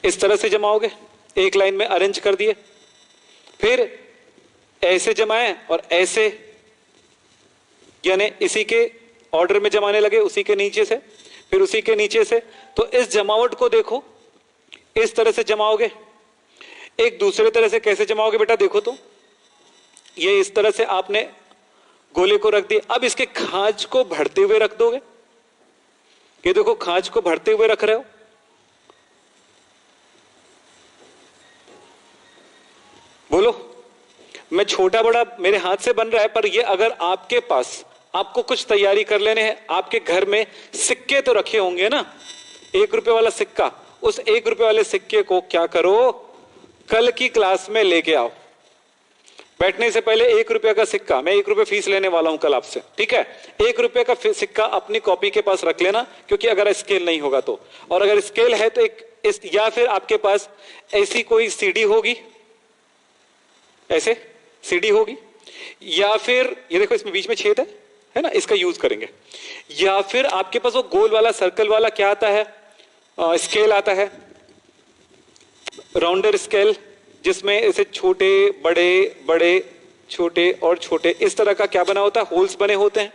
इस तरह से जमाओगे, एक लाइन में अरेंज कर दिए, फिर ऐसे जमाए और ऐसे, यानी इसी के ऑर्डर में जमाने लगे, उसी के नीचे से, फिर उसी के नीचे से। तो इस जमावट को देखो, इस तरह से जमाओगे। एक दूसरे तरह से कैसे जमाओगे बेटा? देखो तो, ये इस तरह से आपने गोले को रख दिया, अब इसके खांच को भरते हुए रख दोगे। ये देखो, खांच को भरते हुए रख रहे हो, बोलो। मैं छोटा बड़ा मेरे हाथ से बन रहा है, पर ये अगर आपके पास, आपको कुछ तैयारी कर लेने हैं, आपके घर में सिक्के तो रखे होंगे ना, 1 रुपए वाला सिक्का, उस 1 रुपए वाले सिक्के को क्या करो, कल की क्लास में लेके आओ। बैठने से पहले 1 रुपया का सिक्का, मैं 1 रुपया फीस लेने वाला हूं कल आपसे, ठीक है? 1 रुपये का सिक्का अपनी कॉपी के पास रख लेना, क्योंकि अगर स्केल नहीं होगा तो, और अगर स्केल है तो या फिर आपके पास ऐसी कोई सीडी होगी, ऐसे सीडी होगी, या फिर ये देखो इसमें बीच में छेद है ना, इसका यूज करेंगे, या फिर आपके पास वो गोल वाला सर्कल वाला क्या आता है, स्केल आता है, राउंडर स्केल, जिसमें ऐसे छोटे बड़े बड़े छोटे और छोटे इस तरह का क्या बना होता है, होल्स बने होते हैं।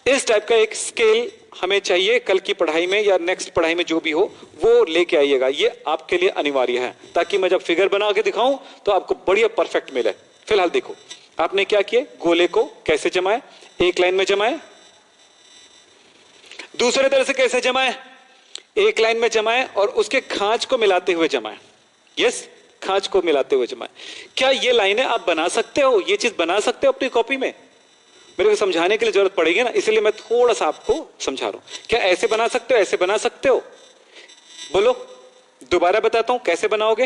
इस टाइप का एक स्केल हमें चाहिए कल की पढ़ाई में या नेक्स्ट पढ़ाई में, जो भी हो वो लेके आइएगा, ये आपके लिए अनिवार्य है, ताकि मैं जब फिगर बना के दिखाऊं तो आपको बढ़िया परफेक्ट मिले। फिलहाल देखो आपने क्या किया, गोले को कैसे जमाए, एक लाइन में जमाए, दूसरे तरह से कैसे जमाए, एक लाइन में जमाए और उसके खांच को मिलाते हुए जमाए। यस, खांच को मिलाते हुए जमाए। क्या ये लाइनें आप बना सकते हो, ये चीज बना सकते हो अपनी कॉपी में? मेरे को समझाने के लिए जरूरत पड़ेगी ना, इसलिए मैं थोड़ा सा आपको समझा रहा हूं। क्या ऐसे बना सकते हो, ऐसे बना सकते हो? बोलो, दोबारा बताता हूं कैसे बनाओगे।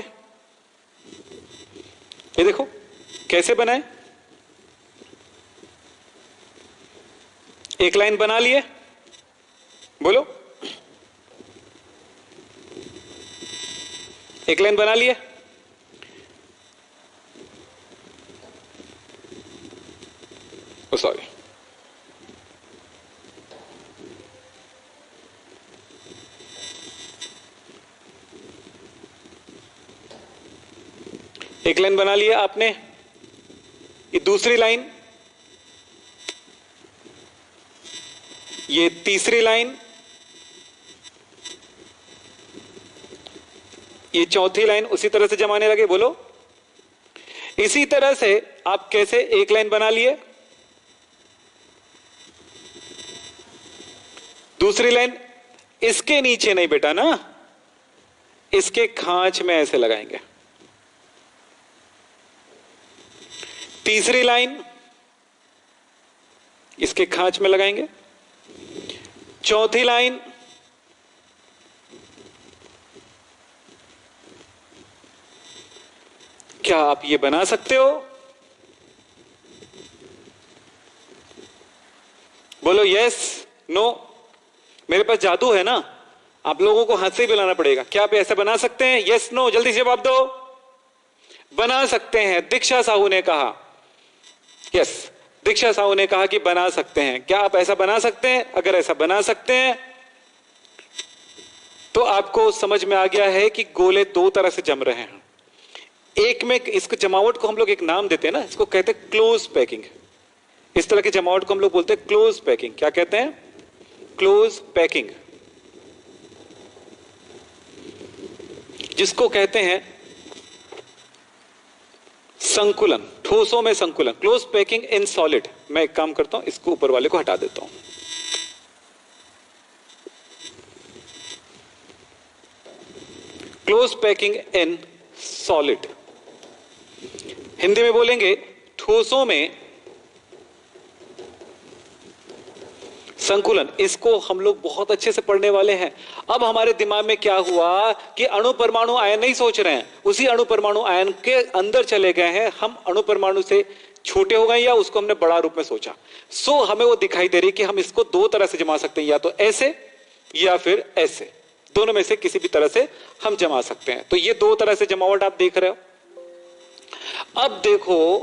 ये देखो कैसे बनाए, एक लाइन बना लिए, बोलो, एक लाइन बना लिए, सॉरी, एक लाइन बना लिया आपने, ये दूसरी लाइन, ये तीसरी लाइन, ये चौथी लाइन, उसी तरह से जमाने लगे। बोलो, इसी तरह से आप कैसे एक लाइन बना लिए, दूसरी लाइन, इसके नीचे नहीं बेटा ना, इसके खांच में ऐसे लगाएंगे, तीसरी लाइन इसके खांच में लगाएंगे, चौथी लाइन क्या आप ये बना सकते हो? बोलो यस, नो। मेरे पास जादू है ना, आप लोगों को हाथ से ही बुलाना पड़ेगा। क्या आप ऐसे बना सकते हैं? यस नो, जल्दी से जवाब दो। बना सकते हैं, दीक्षा साहू ने कहा। यस, दीक्षा साहू ने कहा कि बना सकते हैं। क्या आप ऐसा बना सकते हैं? अगर ऐसा बना सकते हैं तो आपको समझ में आ गया है कि गोले दो तरह से जम रहे हैं। एक में इसको जमावट को हम लोग एक नाम देते हैं ना, इसको कहते हैं क्लोज पैकिंग। इस तरह की जमावट को हम लोग बोलते हैं क्लोज पैकिंग। क्या कहते हैं? क्लोज पैकिंग, जिसको कहते हैं संकुलन, ठोसों में संकुलन। Close packing in solid. मैं एक काम करता हूं, इसको ऊपर वाले को हटा देता हूं। Close packing in solid, Hindi में बोलेंगे ठोसों में संकुलन। इसको हम लोग बहुत अच्छे से पढ़ने वाले हैं। अब हमारे दिमाग में क्या हुआ कि अणु परमाणु आयन नहीं सोच रहे हैं, उसी अणु परमाणु आयन के अंदर चले गए हैं। हम अणु परमाणु से छोटे हो गए या उसको हमने बड़ा रूप में सोचा। सो हमें वो दिखाई दे रही कि हम इसको दो तरह से जमा सकते हैं, या तो ऐसे या फिर ऐसे। दोनों में से किसी भी तरह से हम जमा सकते हैं। तो ये दो तरह से जमावट आप देख रहे हो। अब देखो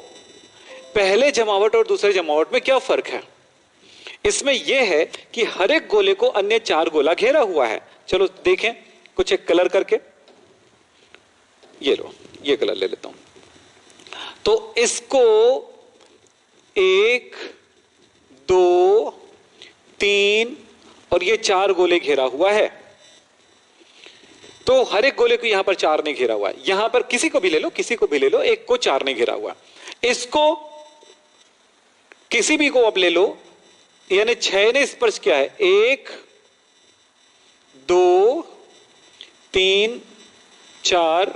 पहले जमावट और दूसरे जमावट में क्या फर्क है। इसमें यह है कि हर एक गोले को अन्य चार गोला घेरा हुआ है। चलो देखें कुछ एक कलर करके। ये लो, ये कलर ले लेता हूं। तो इसको 1 2 3 और ये 4 गोले घेरा हुआ है। तो हर एक गोले को यहां पर 4 ने घेरा हुआ है। यहां पर किसी को भी ले लो, किसी को भी ले लो, एक को 4 ने घेरा हुआ है। इसको किसी भी को अब ले लो, यानी 6 ने स्पर्श किया है। 1 2 3 4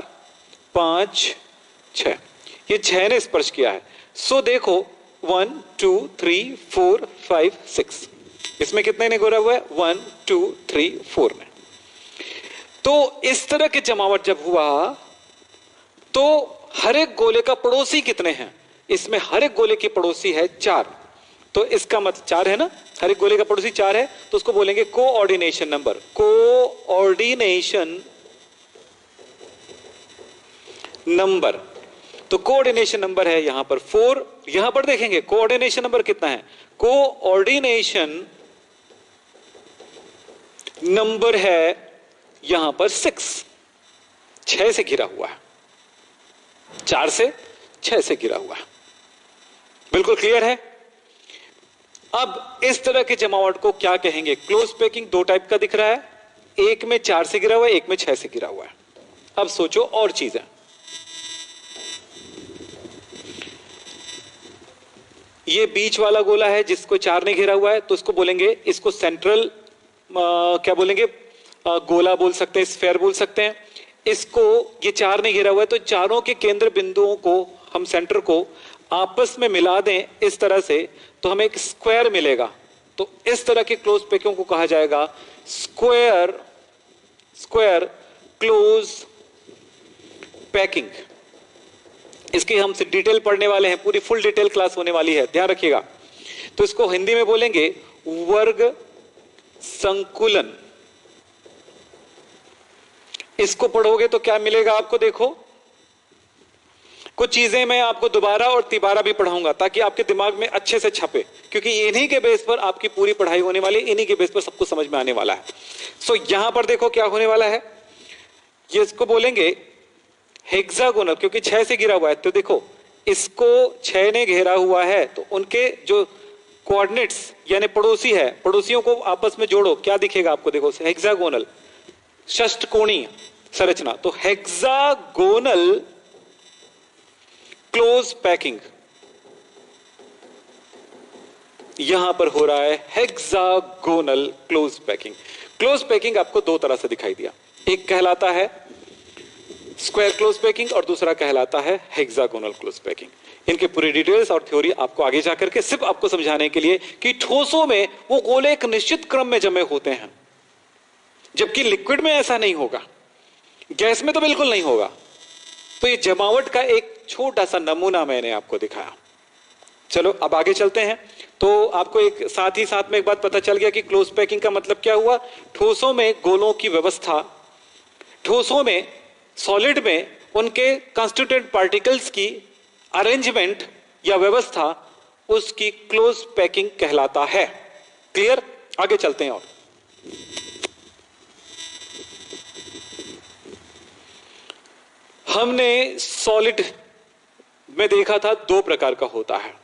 5 6, ये 6 ने स्पर्श किया है। सो देखो 1 2 3 4 5 6, इसमें कितने ने घेरा हुआ है? 1 2 3 4 ने। तो इस तरह के जमावट जब हुआ तो हर एक गोले का पड़ोसी कितने हैं? इसमें हर एक गोले की पड़ोसी है 4, तो इसका मतलब 4 है ना, हर एक गोले का पड़ोसी 4 है, तो उसको बोलेंगे कोऑर्डिनेशन नंबर। कोऑर्डिनेशन नंबर, तो कोऑर्डिनेशन नंबर है यहां पर 4। यहां पर देखेंगे कोऑर्डिनेशन नंबर कितना है, कोऑर्डिनेशन नंबर है यहां पर 6 से घिरा हुआ है, 4 से 6 से घिरा हुआ है। बिल्कुल क्लियर है। अब इस तरह के जमावट को क्या कहेंगे, क्लोज पैकिंग। 2 टाइप का दिख रहा है, एक में 4 से घिरा हुआ है, एक में 6 से घिरा हुआ है। अब सोचो और चीजें, ये बीच वाला गोला है जिसको 4 ने घेरा हुआ है, तो उसको बोलेंगे, इसको सेंट्रल क्या बोलेंगे, गोला बोल सकते हैं, स्फेयर बोल सकते हैं। इसको ये 4 ने घेरा हुआ है, तो चारों के केंद्र बिंदुओं को हम सेंटर को आपस में मिला दें इस तरह से, तो हमें एक स्क्वायर मिलेगा। तो इस तरह के क्लोज पैकिंग को कहा जाएगा स्क्वायर क्लोज पैकिंग। इसकी हम डिटेल पढ़ने वाले हैं, पूरी फुल डिटेल क्लास होने वाली है, ध्यान रखिएगा। तो इसको हिंदी में बोलेंगे वर्ग संकुलन। इसको पढ़ोगे तो क्या मिलेगा आपको, देखो कुछ चीजें मैं आपको दोबारा और तिबारा भी पढ़ाऊंगा ताकि आपके दिमाग में अच्छे से छपे, क्योंकि इन्हीं के बेस पर आपकी पूरी पढ़ाई होने वाली है, इन्हीं के बेस पर सब कुछ समझ में आने वाला है। सो यहां पर देखो क्या होने वाला है, ये इसको बोलेंगे हेक्सागोनल, क्योंकि 6 से घिरा हुआ है। तो देखो इसको 6 ने घेरा हुआ है, तो उनके जो कोऑर्डिनेट्स यानी पड़ोसी है, पड़ोसियों को आपस में जोड़ो, क्या दिखेगा आपको, देखो हेक्सागोनल, षष्टकोणीय संरचना। तो हेक्सागोनल क्लोज पैकिंग यहां पर हो रहा है, hexagonal close packing. Close packing आपको 2 तरह से दिखाई दिया, एक कहलाता है स्क्वायर क्लोज पैकिंग और दूसरा कहलाता है हेक्सागोनल क्लोज पैकिंग। इनके पूरी डिटेल्स और थ्योरी आपको आगे जाकर के सिर्फ आपको समझाने के लिए कि ठोसों में वो गोले एक निश्चित क्रम में जमे होते हैं, जबकि लिक्विड में ऐसा नहीं होगा, गैस में तो बिल्कुल नहीं होगा। तो ये जमावट का एक छोटा सा नमूना मैंने आपको दिखाया। चलो अब आगे चलते हैं। तो आपको एक साथ ही साथ में एक बात पता चल गया कि क्लोज पैकिंग का मतलब क्या हुआ। ठोसों में गोलों की व्यवस्था, ठोसों में सॉलिड में उनके कंस्टिट्यूएंट पार्टिकल्स की अरेंजमेंट या व्यवस्था, उसकी क्लोज पैकिंग कहलाता है। क्लियर, आगे चलते हैं। और हमने सॉलिड में देखा था 2 प्रकार का होता है,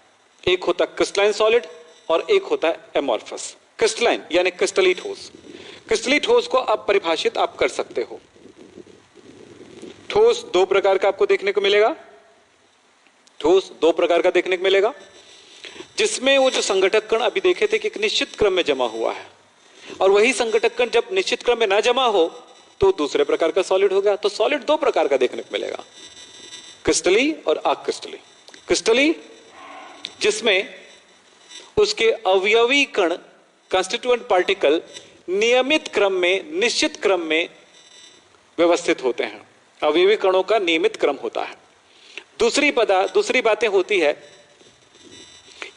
एक होता है क्रिस्टलाइन सॉलिड और एक होता है एमॉर्फस। क्रिस्टलाइन यानी क्रिस्टली ठोस। क्रिस्टली ठोस को आप परिभाषित आप कर सकते हो। ठोस 2 प्रकार का आपको देखने को मिलेगा, ठोस 2 प्रकार का देखने को मिलेगा, जिसमें वो जो संघटक कण अभी देखे थे कि एक निश्चित क्रम में जमा हुआ है, और वही संघटक कण जब निश्चित क्रम में ना जमा हो तो दूसरे प्रकार का सॉलिड हो गया। तो सॉलिड 2 प्रकार का देखने को मिलेगा, क्रिस्टली और अक्रिस्टली। क्रिस्टली जिसमें उसके अवयवी कण कंस्टिट्यूएंट पार्टिकल नियमित क्रम में, निश्चित क्रम में व्यवस्थित होते हैं, अवयवी कणों का नियमित क्रम होता है। दूसरी बातें होती है,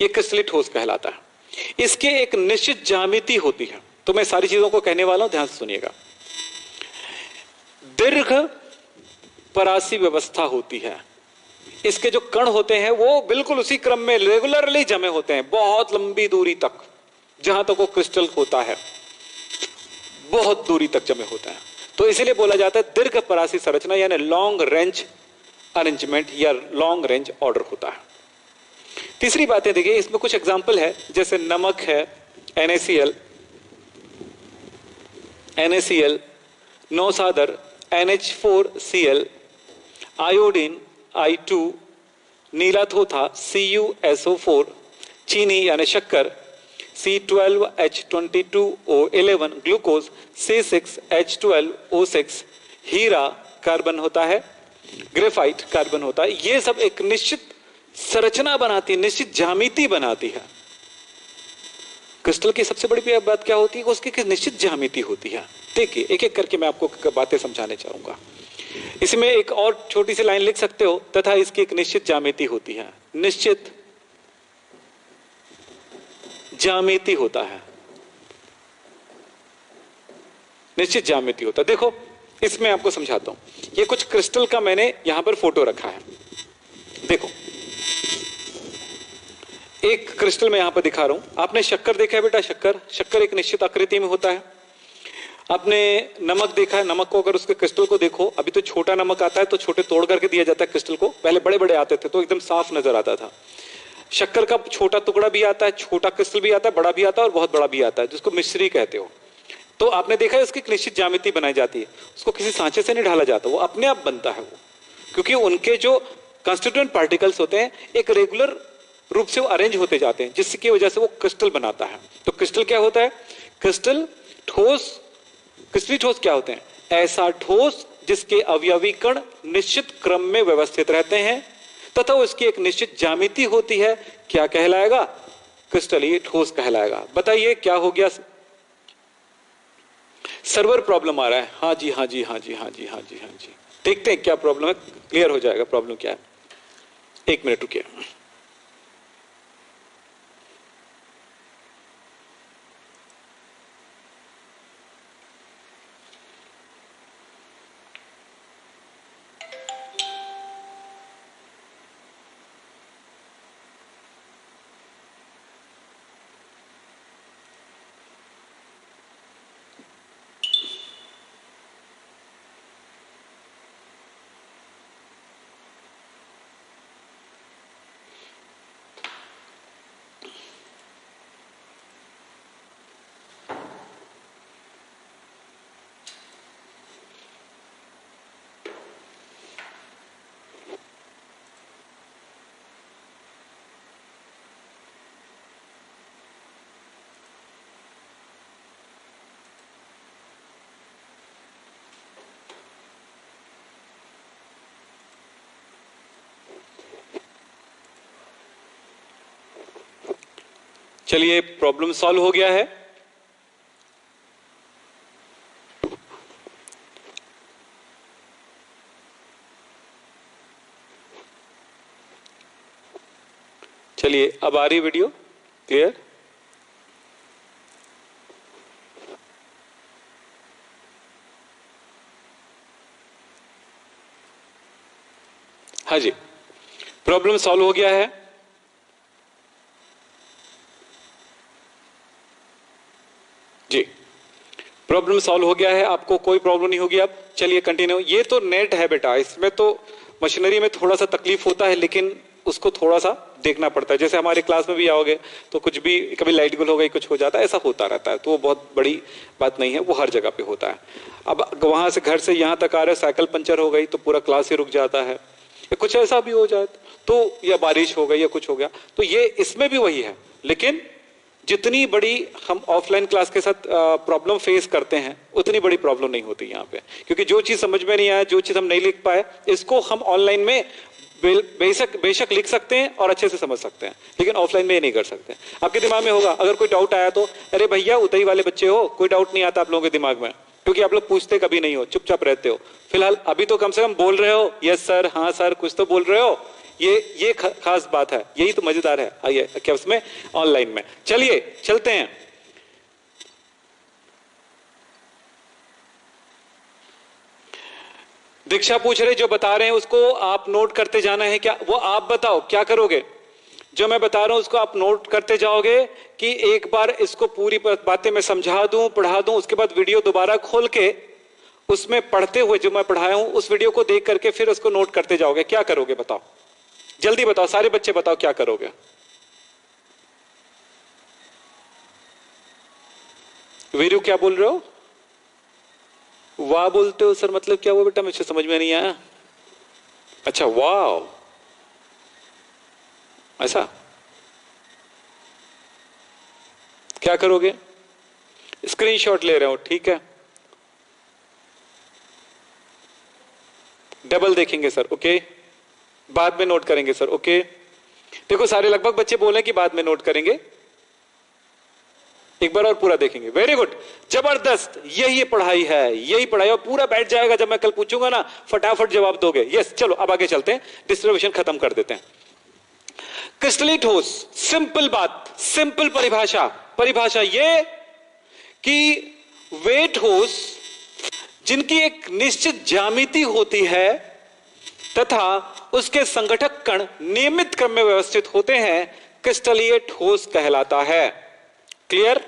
ये क्रिस्टली ठोस कहलाता है। इसके एक निश्चित ज्यामिति होती है। तो मैं सारी चीजों को कहने वाला हूं, ध्यान से सुनिएगा। दीर्घ परासी व्यवस्था होती है, इसके जो कण होते हैं वो बिल्कुल उसी क्रम में रेगुलरली जमे होते हैं, बहुत लंबी दूरी तक, जहां तक वो क्रिस्टल होता है बहुत दूरी तक जमे होते हैं। तो इसीलिए बोला जाता है दीर्घ परासी संरचना, यानी लॉन्ग रेंज अरेंजमेंट या लॉन्ग रेंज ऑर्डर होता है। तीसरी बात है, देखिए इसमें कुछ एग्जांपल है, जैसे नमक है NaCl, नौसादर NH4Cl, आयोडीन I2, नीला थोथा CuSO4, चीनी यानी शक्कर C12H22O11, ग्लूकोज C6H12O6, हीरा कार्बन होता है, ग्रेफाइट कार्बन होता है। ये सब एक निश्चित संरचना बनाती है, निश्चित ज्यामिति बनाती है। क्रिस्टल की सबसे बड़ी बात क्या होती है, उसकी निश्चित ज्यामिति होती है। देखिए एक एक करके मैं आपको बातें समझाने चाहूंगा। इसमें एक और छोटी सी लाइन लिख सकते हो, तथा इसकी एक निश्चित ज्यामिति होती है। निश्चित ज्यामिति होता है, निश्चित ज्यामिति होता है। देखो इसमें आपको समझाता हूं। ये कुछ क्रिस्टल का मैंने यहां पर फोटो रखा है। देखो एक क्रिस्टल मैं यहां पर दिखा रहा हूं। आपने शक्कर देखा है बेटा? शक्कर, शक्कर एक निश्चित आकृति में होता है। आपने नमक देखा है? नमक को अगर उसके क्रिस्टल को देखो, अभी तो छोटा नमक आता है तो छोटे तोड़ करके दिया जाता है क्रिस्टल को, पहले बड़े बड़े आते थे तो एकदम साफ नजर आता था। शक्कर का छोटा टुकड़ा भी आता है, छोटा क्रिस्टल भी आता है, बड़ा भी आता है और बहुत बड़ा भी आता है, जिसको मिश्री कहते हो। तो आपने देखा है उसकी एक निश्चित ज्यामिति बनाई जाती है, उसको किसी सांचे से नहीं ढाला जाता, वो अपने आप बनता है वो, क्योंकि उनके जो कंस्टिट्यूएंट पार्टिकल्स होते हैं एक रेगुलर रूप से वो अरेंज होते जाते हैं, जिसकी वजह से वो क्रिस्टल बनाता है। तो क्रिस्टल क्या होता है? क्रिस्टल ठोस, क्रिस्टली ठोस क्या होते हैं? ऐसा ठोस जिसके अवयवी कण निश्चित क्रम में व्यवस्थित रहते हैं तथा उसकी एक निश्चित ज्यामिति होती है। क्या कहलाएगा? क्रिस्टल, ये ठोस कहलाएगा। बताइए क्या हो गया? सर्वर प्रॉब्लम आ रहा है। हाँ जी, हाँ जी, हाँ जी, हाँ जी, हाँ जी, हाँ जी। देखते हैं क्या प्रॉब्लम है, क्लियर हो जाएगा प्रॉब्लम क्या है। एक मिनट रुकिए। चलिए प्रॉब्लम सॉल्व हो गया है। चलिए अब आ रही वीडियो क्लियर? हाँ जी, प्रॉब्लम सॉल्व हो गया है। जी प्रॉब्लम सॉल्व हो गया है, आपको कोई प्रॉब्लम नहीं होगी। अब चलिए कंटिन्यू। ये तो नेट है बेटा, इसमें तो मशीनरी में थोड़ा सा तकलीफ होता है, लेकिन उसको थोड़ा सा देखना पड़ता है। जैसे हमारे क्लास में भी आओगे तो कुछ भी, कभी लाइट गुल हो गई, कुछ हो जाता है, ऐसा होता रहता है, तो वो बहुत बड़ी बात नहीं है, वो हर जगह पे होता है। अब वहां से घर से यहाँ तक आ रहे, साइकिल पंचर हो गई तो पूरा क्लास ही रुक जाता है, या कुछ ऐसा भी हो जाए तो, या बारिश हो गई या कुछ हो गया, तो ये इसमें भी वही है। लेकिन जितनी बड़ी हम ऑफलाइन क्लास के साथ प्रॉब्लम फेस करते हैं उतनी बड़ी प्रॉब्लम नहीं होती यहाँ पे, क्योंकि जो चीज समझ में नहीं आया, जो चीज हम नहीं लिख पाए, इसको हम ऑनलाइन में बेशक लिख सकते हैं और अच्छे से समझ सकते हैं, लेकिन ऑफलाइन में ये नहीं कर सकते। आपके दिमाग में होगा अगर कोई डाउट आया तो, अरे भैया उतई वाले बच्चे हो, कोई डाउट नहीं आता आप लोगों के दिमाग में, क्योंकि आप लोग पूछते कभी नहीं हो, चुपचाप रहते हो। फिलहाल अभी तो कम से कम बोल रहे हो, यस सर, हाँ सर, कुछ तो बोल रहे हो। ये खास बात है, यही तो मजेदार है। आइए क्या उसमें, ऑनलाइन में। चलिए चलते हैं। दीक्षा पूछ रहे, जो बता रहे हैं उसको आप नोट करते जाना है क्या? वो आप बताओ क्या करोगे? जो मैं बता रहा हूं उसको आप नोट करते जाओगे कि एक बार इसको पूरी बातें मैं समझा दूं, पढ़ा दूं, उसके बाद वीडियो दोबारा खोल के उसमें पढ़ते हुए जो मैं पढ़ाया हूं उस वीडियो को देख करके फिर उसको नोट करते जाओगे? क्या करोगे बताओ, जल्दी बताओ, सारे बच्चे बताओ क्या करोगे? वीरू क्या बोल रहे हो? वाह बोलते हो सर, मतलब क्या हुआ बेटा? मुझे समझ में नहीं आया। अच्छा वाह, ऐसा क्या करोगे? स्क्रीनशॉट ले रहे हो, ठीक है, डबल देखेंगे सर, ओके, बाद में नोट करेंगे सर, ओके। देखो सारे लगभग बच्चे बोले कि बाद में नोट करेंगे। एक बार और पूरा देखेंगे। वेरी गुड, जबरदस्त, यही पढ़ाई है, यही पढ़ाई। और पूरा बैठ जाएगा, जब मैं कल पूछूंगा ना फटाफट जवाब दोगे। यस, चलो अब आगे चलते हैं, डिस्ट्रीब्यूशन खत्म कर देते हैं। क्रिस्टली ठोस, सिंपल बात, सिंपल परिभाषा। परिभाषा ये कि वे ठोस जिनकी एक निश्चित ज्यामिति होती है तथा उसके संगठक कण नियमित क्रम में व्यवस्थित होते हैं, क्रिस्टलीय ठोस कहलाता है। क्लियर?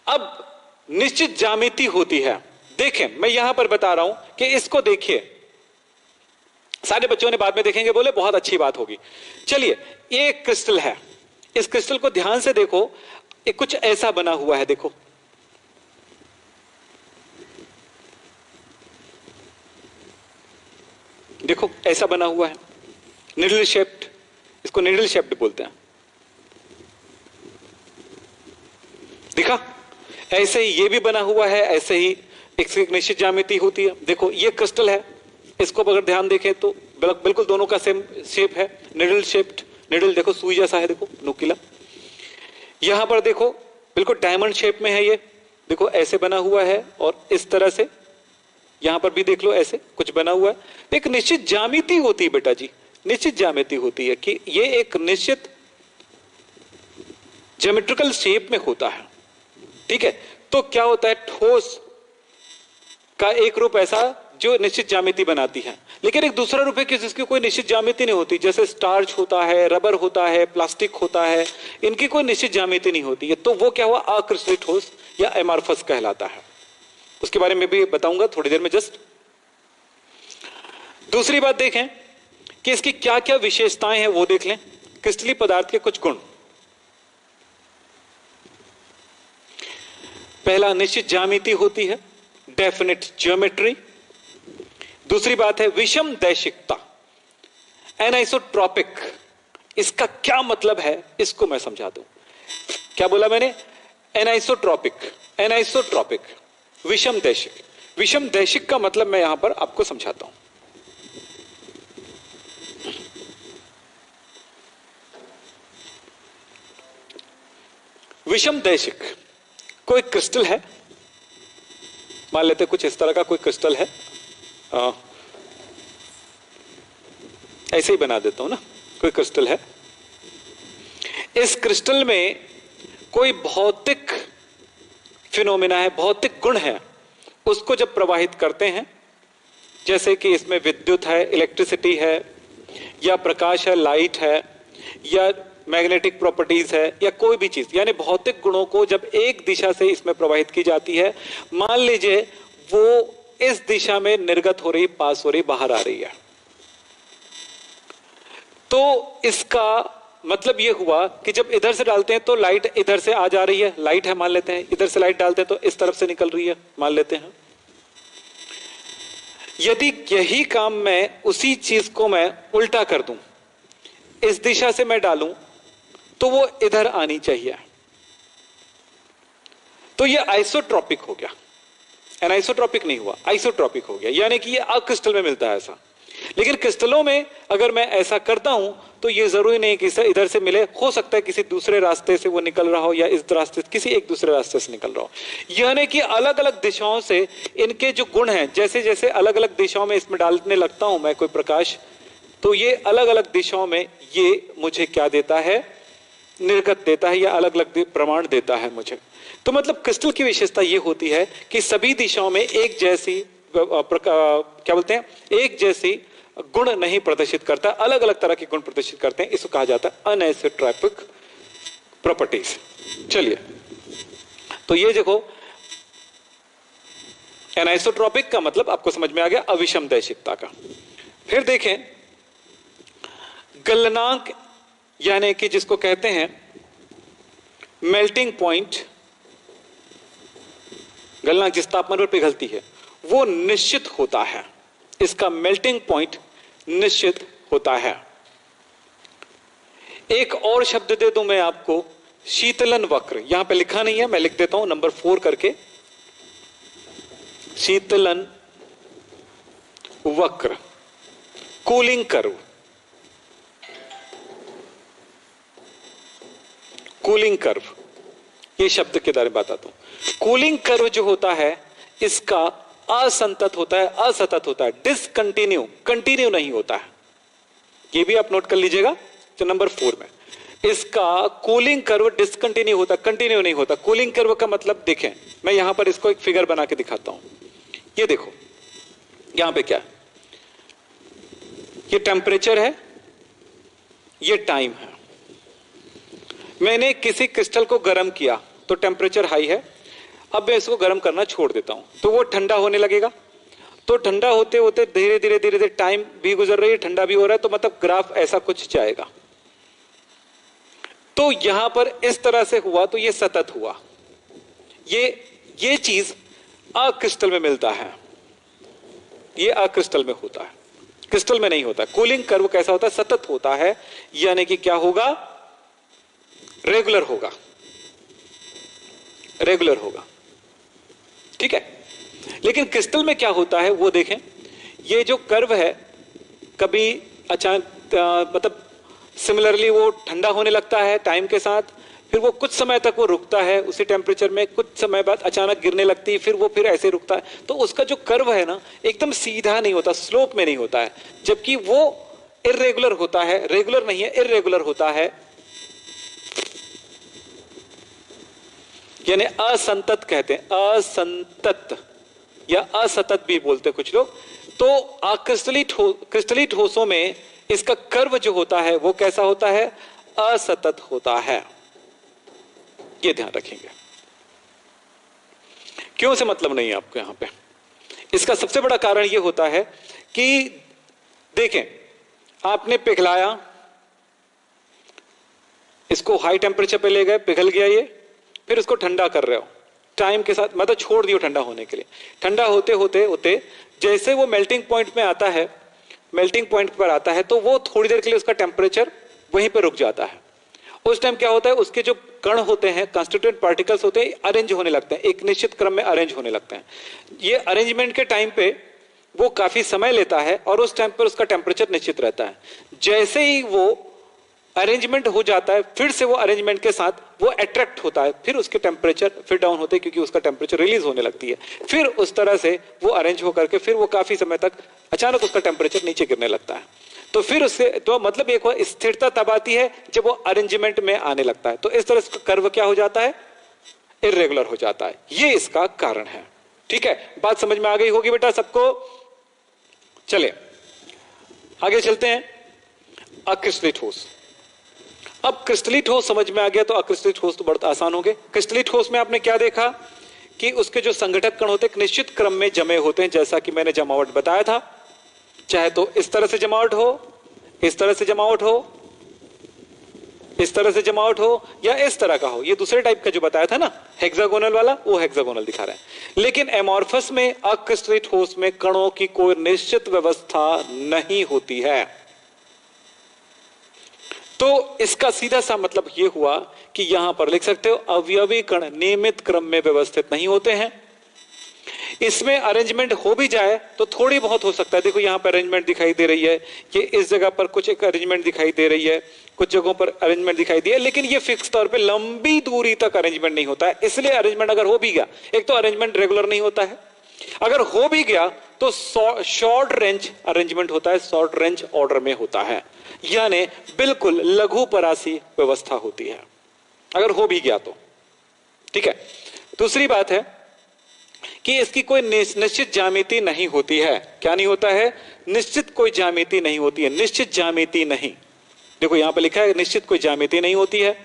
अब निश्चित ज्यामिति होती है। देखें, मैं यहां पर बता रहा हूं कि इसको देखिए, सारे बच्चों ने बाद में देखेंगे, बोले बहुत अच्छी बात होगी। चलिए, ये एक क्रिस्टल है, इस क्रिस्टल को ध्यान से देखो, ये कुछ ऐसा बना हुआ है। देखो, देखो ऐसा बना हुआ है, निडल शेप्ड, इसको निडल शेप्ड बोलते हैं। दिखा? ऐसे ही ये भी बना हुआ है, ऐसे ही एक निश्चित ज्यामिति होती है। देखो ये क्रिस्टल है, इसको अगर ध्यान देखें तो बिल्कुल दोनों का सेम शेप है, निडल शेप्ड। निडल देखो सुई जैसा है, देखो नुकीला। यहां पर देखो बिल्कुल डायमंड शेप में है ये, देखो ऐसे बना हुआ है, और इस तरह से यहां पर भी देख लो ऐसे कुछ बना हुआ है। एक निश्चित ज्यामिति होती है बेटा जी, निश्चित ज्यामिति होती है कि ये एक निश्चित ज्योमेट्रिकल शेप में होता है। ठीक है, तो क्या होता है, ठोस का एक रूप ऐसा जो निश्चित ज्यामिति बनाती है, लेकिन एक दूसरा रूप है कि जिसकी कोई निश्चित ज्यामिति नहीं होती, जैसे स्टार्च होता है, रबर होता है, प्लास्टिक होता है, इनकी कोई निश्चित ज्यामिति नहीं होती है। तो वो क्या हुआ, अक्रिस्टलीय ठोस या एमॉर्फस कहलाता है। उसके बारे में भी बताऊंगा थोड़ी देर में। जस्ट दूसरी बात देखें कि इसकी क्या क्या विशेषताएं हैं, वो देख लें। क्रिस्टलीय पदार्थ के कुछ गुण। पहला, निश्चित ज्यामिति होती है, डेफिनेट ज्योमेट्री। दूसरी बात है विषम दैशिकता, एनाइसोट्रॉपिक। इसका क्या मतलब है, इसको मैं समझा दूं। क्या बोला मैंने, एनाइसोट्रॉपिक, एनाइसोट्रॉपिक, विषम दैशिक। विषम दैशिक का मतलब मैं यहां पर आपको समझाता हूं। विषम दैशिक, कोई क्रिस्टल है, मान लेते कुछ इस तरह का कोई क्रिस्टल है, ऐसे ही बना देता हूं ना, कोई क्रिस्टल है। इस क्रिस्टल में कोई भौतिक फिनोमिना है, भौतिक गुण है, उसको जब प्रवाहित करते हैं, जैसे कि इसमें विद्युत है, इलेक्ट्रिसिटी है, या प्रकाश है, लाइट है, या मैग्नेटिक प्रॉपर्टीज है, या कोई भी चीज, यानी भौतिक गुणों को जब एक दिशा से इसमें प्रवाहित की जाती है, मान लीजिए वो इस दिशा में निर्गत हो रही, पास हो रही, बाहर आ रही है, तो इसका मतलब यह हुआ कि जब इधर से डालते हैं तो लाइट इधर से आ जा रही है, लाइट है मान लेते हैं, इधर से लाइट डालते हैं तो इस तरफ से निकल रही है मान लेते हैं। यदि यही काम मैं उसी चीज को मैं उल्टा कर दूं, इस दिशा से मैं डालूं तो वो इधर आनी चाहिए, तो ये आइसोट्रॉपिक हो गया। एनाइसोट्रॉपिक नहीं हुआ, आइसोट्रॉपिक हो गया, यानी कि ये अक्रिस्टल में मिलता है ऐसा। लेकिन क्रिस्टलों में अगर मैं ऐसा करता हूं तो ये जरूरी नहीं कि इधर से मिले, हो सकता है किसी दूसरे रास्ते से वो निकल रहा हो, या इस रास्ते किसी एक दूसरे रास्ते से निकल रहा हो। यानी कि अलग अलग दिशाओं से इनके जो गुण हैं, जैसे जैसे अलग अलग दिशाओं में इसमें डालने लगता हूं मैं कोई प्रकाश, तो ये अलग अलग दिशाओं में ये मुझे क्या देता है, निर्गत देता है, या अलग अलग प्रमाण देता है मुझे। तो मतलब क्रिस्टल की विशेषता ये होती है कि सभी दिशाओं में एक जैसी क्या बोलते हैं, एक जैसी गुण नहीं प्रदर्शित करता, अलग अलग तरह के गुण प्रदर्शित करते हैं, इसको कहा जाता है अनआइसोट्रॉपिक प्रॉपर्टीज। चलिए, तो ये देखो एनाइसोट्रॉपिक का मतलब आपको समझ में आ गया, अविषम दैशिकता का। फिर देखें गलनांक, यानी कि जिसको कहते हैं मेल्टिंग पॉइंट, गलनांक जिस तापमान पर पिघलती है वो निश्चित होता है, इसका मेल्टिंग पॉइंट निश्चित होता है। एक और शब्द दे दूं मैं आपको, शीतलन वक्र, यहां पे लिखा नहीं है, मैं लिख देता हूं नंबर 4 करके, शीतलन वक्र, कूलिंग कर्व, कूलिंग कर्व, ये शब्द के बारे में बताता हूं। कूलिंग कर्व जो होता है इसका असंतत होता है, असतत होता है, डिसकंटिन्यू, कंटिन्यू नहीं होता है। ये भी आप नोट कर लीजिएगा। तो नंबर 4 में इसका कूलिंग कर्व डिसकंटिन्यू होता है, कंटिन्यू नहीं होता। कूलिंग कर्व का मतलब देखें, मैं यहां पर इसको एक फिगर बना के दिखाता हूं। ये देखो यहां पे क्या है, ये टेम्परेचर है, ये टाइम है। मैंने किसी क्रिस्टल को गर्म किया तो टेम्परेचर हाई है, अब मैं इसको गर्म करना छोड़ देता हूं तो वो ठंडा होने लगेगा। तो ठंडा होते होते धीरे धीरे धीरे धीरे टाइम भी गुजर रही है, ठंडा भी हो रहा है, तो मतलब ग्राफ ऐसा कुछ जाएगा। तो यहां पर इस तरह से हुआ तो ये सतत हुआ। ये चीज अक्रिस्टल में मिलता है, ये अक्रिस्टल में होता है, क्रिस्टल में नहीं होता। कूलिंग कर्व कैसा होता है, सतत होता है, यानी कि क्या होगा, रेगुलर होगा, रेगुलर होगा, ठीक है। लेकिन क्रिस्टल में क्या होता है वो देखें, ये जो कर्व है कभी अचानक मतलब सिमिलरली वो ठंडा होने लगता है टाइम के साथ, फिर वो कुछ समय तक वो रुकता है उसी टेम्परेचर में, कुछ समय बाद अचानक गिरने लगती है, फिर वो फिर ऐसे रुकता है। तो उसका जो कर्व है ना एकदम सीधा नहीं होता, स्लोप में नहीं होता है, जबकि वो इर्रेगुलर होता है, रेगुलर नहीं है, इर्रेगुलर होता है, यानी असंतत कहते हैं, असंतत या असतत भी बोलते हैं कुछ लोग। तो क्रिस्टली ठोसों में इसका कर्व जो होता है वो कैसा होता है, असतत होता है। ये ध्यान रखेंगे। क्यों से मतलब नहीं है आपको यहां पे। इसका सबसे बड़ा कारण ये होता है कि देखें, आपने पिघलाया, इसको हाई टेम्परेचर पे ले गए, पिघल गया ये, फिर उसको ठंडा कर रहे हो टाइम के साथ, मतलब छोड़ दियो ठंडा होने के लिए। ठंडा होते होते होते जैसे वो मेल्टिंग पॉइंट में आता है, मेल्टिंग पॉइंट पर आता है, तो वो थोड़ी देर के लिए उसका टेम्परेचर वहीं पर रुक जाता है। उस टाइम क्या होता है, उसके जो कण होते हैं, कंस्टिट्यूएंट पार्टिकल्स होते हैं, अरेंज होने लगते हैं, एक निश्चित क्रम में अरेंज होने लगते हैं। ये अरेंजमेंट के टाइम पे वो काफी समय लेता है और उस टाइम पर उसका टेम्परेचर निश्चित रहता है। जैसे ही वो अरेंजमेंट हो जाता है, फिर से वो अरेंजमेंट के साथ वो अट्रैक्ट होता है, फिर उसके टेम्परेचर फिर डाउन होते हैं, क्योंकि उसका टेम्परेचर रिलीज होने लगती है। फिर उस तरह से वो अरेंज होकर के फिर वो काफी समय तक अचानक उसका टेम्परेचर नीचे गिरने लगता है। तो फिर उससे तो मतलब एक स्थिरता तब आती है जब वो अरेंजमेंट में आने लगता है। तो इस तरह से कर्व क्या हो जाता है, इर्रेगुलर हो जाता है। ये इसका कारण है। ठीक है, बात समझ में आ गई होगी बेटा सबको। चले आगे चलते हैं। अक्रिस्टली ठोस। अब क्रिस्टली ठोस समझ में आ गया तो अक्रिस्टली ठोस तो बहुत आसान हो गए। क्रिस्टली ठोस में आपने क्या देखा कि उसके जो संघटक कण होते हैं निश्चित क्रम में जमे होते हैं, जैसा कि मैंने जमावट बताया था। चाहे तो इस तरह से जमावट हो, इस तरह से जमावट हो, इस तरह से जमावट हो, या इस तरह का हो। ये दूसरे टाइप का जो बताया था ना हेक्सागोनल वाला, वो हेक्सागोनल दिखा रहे हैं। लेकिन एमॉर्फस में, अक्रिस्टली ठोस में कणों की कोई निश्चित व्यवस्था नहीं होती है। तो इसका सीधा सा मतलब यह हुआ कि यहां पर लिख सकते हो अवयवी कण नियमित क्रम में व्यवस्थित नहीं होते हैं। इसमें अरेंजमेंट हो भी जाए तो थोड़ी बहुत हो सकता है। देखो यहां पर अरेंजमेंट दिखाई दे रही है, ये इस जगह पर कुछ एक अरेंजमेंट दिखाई दे रही है, कुछ जगहों पर अरेंजमेंट दिखाई दी है, लेकिन ये फिक्स तौर पे लंबी दूरी तक अरेंजमेंट नहीं होता है। इसलिए अरेंजमेंट अगर हो भी गया, एक तो अरेंजमेंट रेगुलर नहीं होता है, अगर हो भी गया तो शॉर्ट रेंज अरेंजमेंट होता है, शॉर्ट रेंज ऑर्डर में होता है, यानी बिल्कुल लघु परासी व्यवस्था होती है अगर हो भी गया तो। ठीक है, दूसरी बात है कि इसकी कोई निश्चित ज्यामिति नहीं होती है। क्या नहीं होता है, निश्चित कोई ज्यामिति नहीं होती है, निश्चित ज्यामिति नहीं। देखो यहां पर लिखा है निश्चित कोई ज्यामिति नहीं होती है।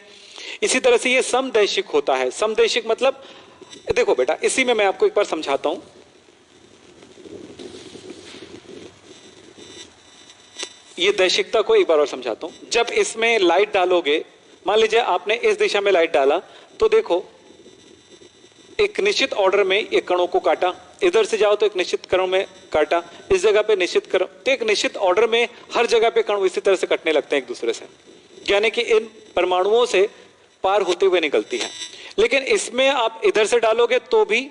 इसी तरह से ये समदैशिक होता है। समदैशिक मतलब देखो बेटा, इसी में मैं आपको एक बार समझाता हूं। ये दैशिकता को एक बार और समझाता हूं। जब इसमें लाइट डालोगे, मान लीजिए आपने इस दिशा में लाइट डाला, तो देखो एक निश्चित ऑर्डर में ये कणों को काटा, इधर से जाओ तो एक निश्चित क्रम में काटा, इस जगह पे निश्चित क्रम, तो एक निश्चित ऑर्डर में हर जगह पे कण इसी तरह से कटने लगते हैं एक दूसरे से, यानी कि इन परमाणुओं से पार होते हुए निकलती है। लेकिन इसमें आप इधर से डालोगे तो भी,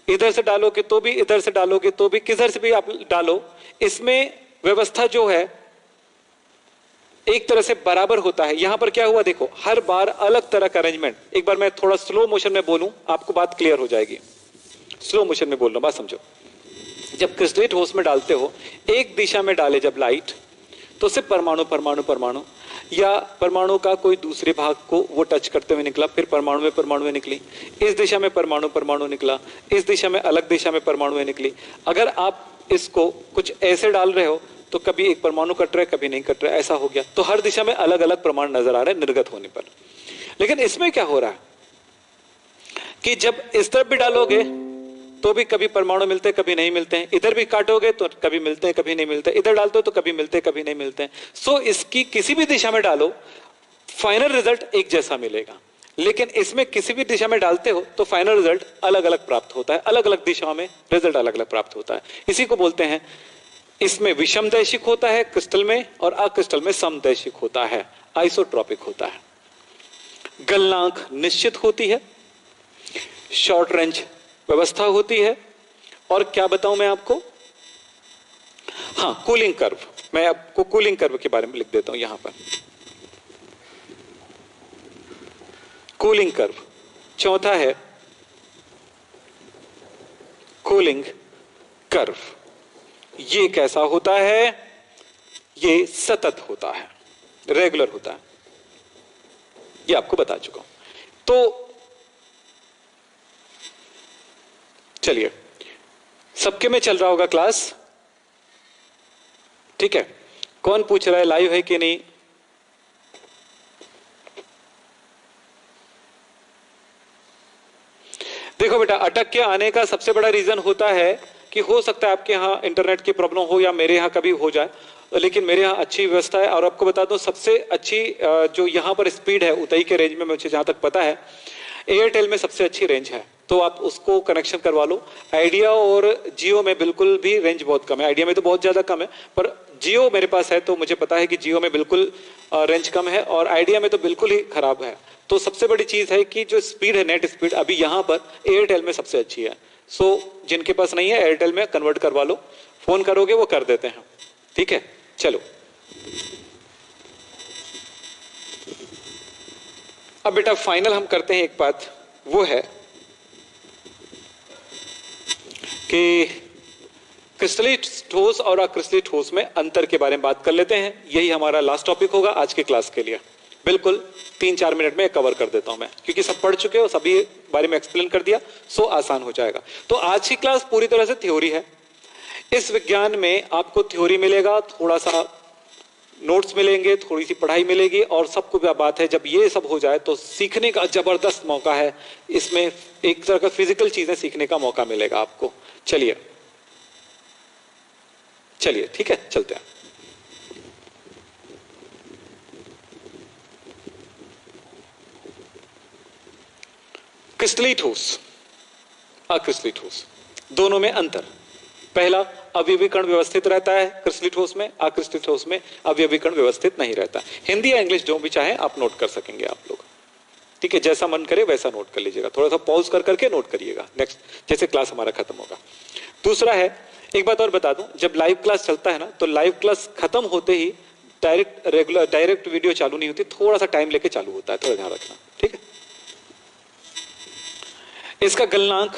इधर से डालोगे तो भी, इधर से डालोगे तो भी, किधर से भी आप डालो, इसमें व्यवस्था जो है एक तरह से बराबर होता है। यहां पर क्या हुआ देखो, हर बार अलग तरह का अरेंजमेंट। एक बार मैं थोड़ा स्लो मोशन में बोलूं, आपको बात क्लियर हो जाएगी। स्लो मोशन में बोल रहा हूं, बात समझो। जब क्रिस्टलीय ठोस में डालते हो, एक दिशा में डाले जब लाइट, तो सिर्फ परमाणु परमाणु परमाणु, या परमाणु का कोई दूसरे भाग को वो टच करते हुए निकला, फिर परमाणु में निकली, इस दिशा में परमाणु परमाणु निकला, इस दिशा में अलग दिशा में परमाणु निकली। अगर आप इसको कुछ ऐसे डाल रहे हो तो कभी एक परमाणु कट रहा है, कभी नहीं कट रहा है, ऐसा हो गया। तो हर दिशा में अलग अलग परमाणु नजर आ रहे हैं निर्गत होने पर। लेकिन इसमें क्या हो रहा है कि जब इस तरफ भी डालोगे तो भी कभी परमाणु मिलते हैं, कभी नहीं मिलते हैं। इधर भी काटोगे तो कभी मिलते हैं, कभी नहीं मिलते। इधर डालते हो तो कभी मिलते हैं, कभी नहीं मिलते हैं। सो इसकी किसी भी दिशा में डालो, फाइनल रिजल्ट एक जैसा मिलेगा। लेकिन इसमें किसी भी दिशा में डालते हो तो फाइनल रिजल्ट अलग अलग प्राप्त होता है, अलग अलग दिशाओं में रिजल्ट अलग अलग प्राप्त होता है। इसी को बोलते हैं, इसमें विषमदैशिक होता है क्रिस्टल में, और अक्रिस्टल में समदैशिक होता है, आइसोट्रॉपिक होता है। गलनांक निश्चित होती है, शॉर्ट रेंज व्यवस्था होती है, और क्या बताऊं मैं आपको, हाँ कूलिंग कर्व। मैं आपको कूलिंग कर्व के बारे में लिख देता हूं यहां पर। कूलिंग कर्व चौथा है कूलिंग कर्व। ये कैसा होता है? ये सतत होता है, रेगुलर होता है, ये आपको बता चुका हूं। तो चलिए, सबके में चल रहा होगा क्लास, ठीक है? कौन पूछ रहा है लाइव है कि नहीं? देखो बेटा, अटक के आने का सबसे बड़ा रीजन होता है कि हो सकता है आपके यहाँ इंटरनेट की प्रॉब्लम हो, या मेरे यहाँ कभी हो जाए, लेकिन मेरे यहाँ अच्छी व्यवस्था है। और आपको बता दूं, सबसे अच्छी जो यहाँ पर स्पीड है उतई के रेंज में, मुझे जहां तक पता है एयरटेल में सबसे अच्छी रेंज है, तो आप उसको कनेक्शन करवा लो। आइडिया और जियो में बिल्कुल भी रेंज बहुत कम है, आइडिया में तो बहुत ज्यादा कम है, पर जियो मेरे पास है तो मुझे पता है कि जियो में बिल्कुल रेंज कम है, और आइडिया में तो बिल्कुल ही खराब है। तो सबसे बड़ी चीज है कि जो स्पीड है, नेट स्पीड अभी यहाँ पर एयरटेल में सबसे अच्छी है। सो जिनके पास नहीं है एयरटेल में कन्वर्ट करवा लो, फोन करोगे वो कर देते हैं, ठीक है? चलो, अब बेटा फाइनल हम करते हैं एक बात, वो है कि क्रिस्टलीय ठोस और अक्रिस्टलीय ठोस में अंतर के बारे में बात कर लेते हैं। यही हमारा लास्ट टॉपिक होगा आज के क्लास के लिए। बिल्कुल 3-4 मिनट में कवर कर देता हूं मैं, क्योंकि सब पढ़ चुके हो, सभी बारे में एक्सप्लेन कर दिया, सो आसान हो जाएगा। तो आज की क्लास पूरी तरह से थ्योरी है। इस विज्ञान में आपको थ्योरी मिलेगा, थोड़ा सा नोट्स मिलेंगे, थोड़ी सी पढ़ाई मिलेगी, और सबको क्या बात है, जब ये सब हो जाए तो सीखने का जबरदस्त मौका है। इसमें एक तरह का फिजिकल चीजें सीखने का मौका मिलेगा आपको। चलिए चलिए, ठीक है, चलते हैं। क्रिस्टलीय ठोस, अक्रिस्टलीय ठोस, दोनों में अंतर। पहला, अवयवी कण व्यवस्थित रहता है क्रिस्टलीय ठोस में, अक्रिस्टलीय ठोस में अवयवी कण व्यवस्थित नहीं रहता। हिंदी या इंग्लिश जो भी चाहे आप नोट कर सकेंगे आप लोग, ठीक है? जैसा मन करे वैसा नोट कर लीजिएगा, थोड़ा सा पॉज कर करके नोट करिएगा, नेक्स्ट जैसे क्लास हमारा खत्म होगा। दूसरा है, एक बात और बता दूं, जब लाइव क्लास चलता है ना, तो लाइव क्लास खत्म होते ही डायरेक्ट वीडियो चालू नहीं होती, थोड़ा सा टाइम लेके चालू होता है, थोड़ा ध्यान रखना, ठीक है? इसका गलनांक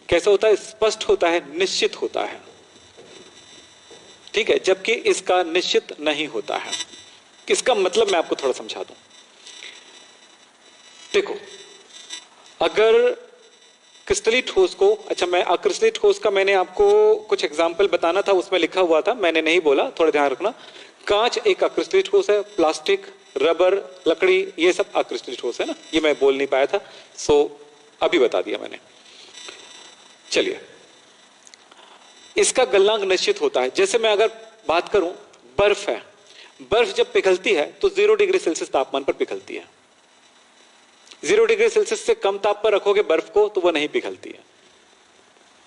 कैसा होता है? स्पष्ट होता है, निश्चित होता है, ठीक है? जबकि इसका निश्चित नहीं होता है। इसका मतलब मैं आपको थोड़ा समझा दूं। देखो, अगर क्रिस्टलीय ठोस को, अच्छा मैं अक्रिस्टलीय ठोस का मैंने आपको कुछ एग्जाम्पल बताना था, उसमें लिखा हुआ था, मैंने नहीं बोला, थोड़ा ध्यान रखना। कांच एक अक्रिस्टलीय ठोस है, प्लास्टिक, रबर, लकड़ी, ये सब अक्रिस्टलीय ठोस है ना, ये मैं बोल नहीं पाया था, सो अभी बता दिया मैंने। चलिए, इसका गलनांक निश्चित होता है। जैसे मैं अगर बात करूं, बर्फ है, बर्फ जब पिघलती है तो 0 डिग्री सेल्सियस तापमान पर पिघलती है। 0 डिग्री सेल्सियस से कम ताप पर रखोगे बर्फ को तो वो नहीं पिघलती है,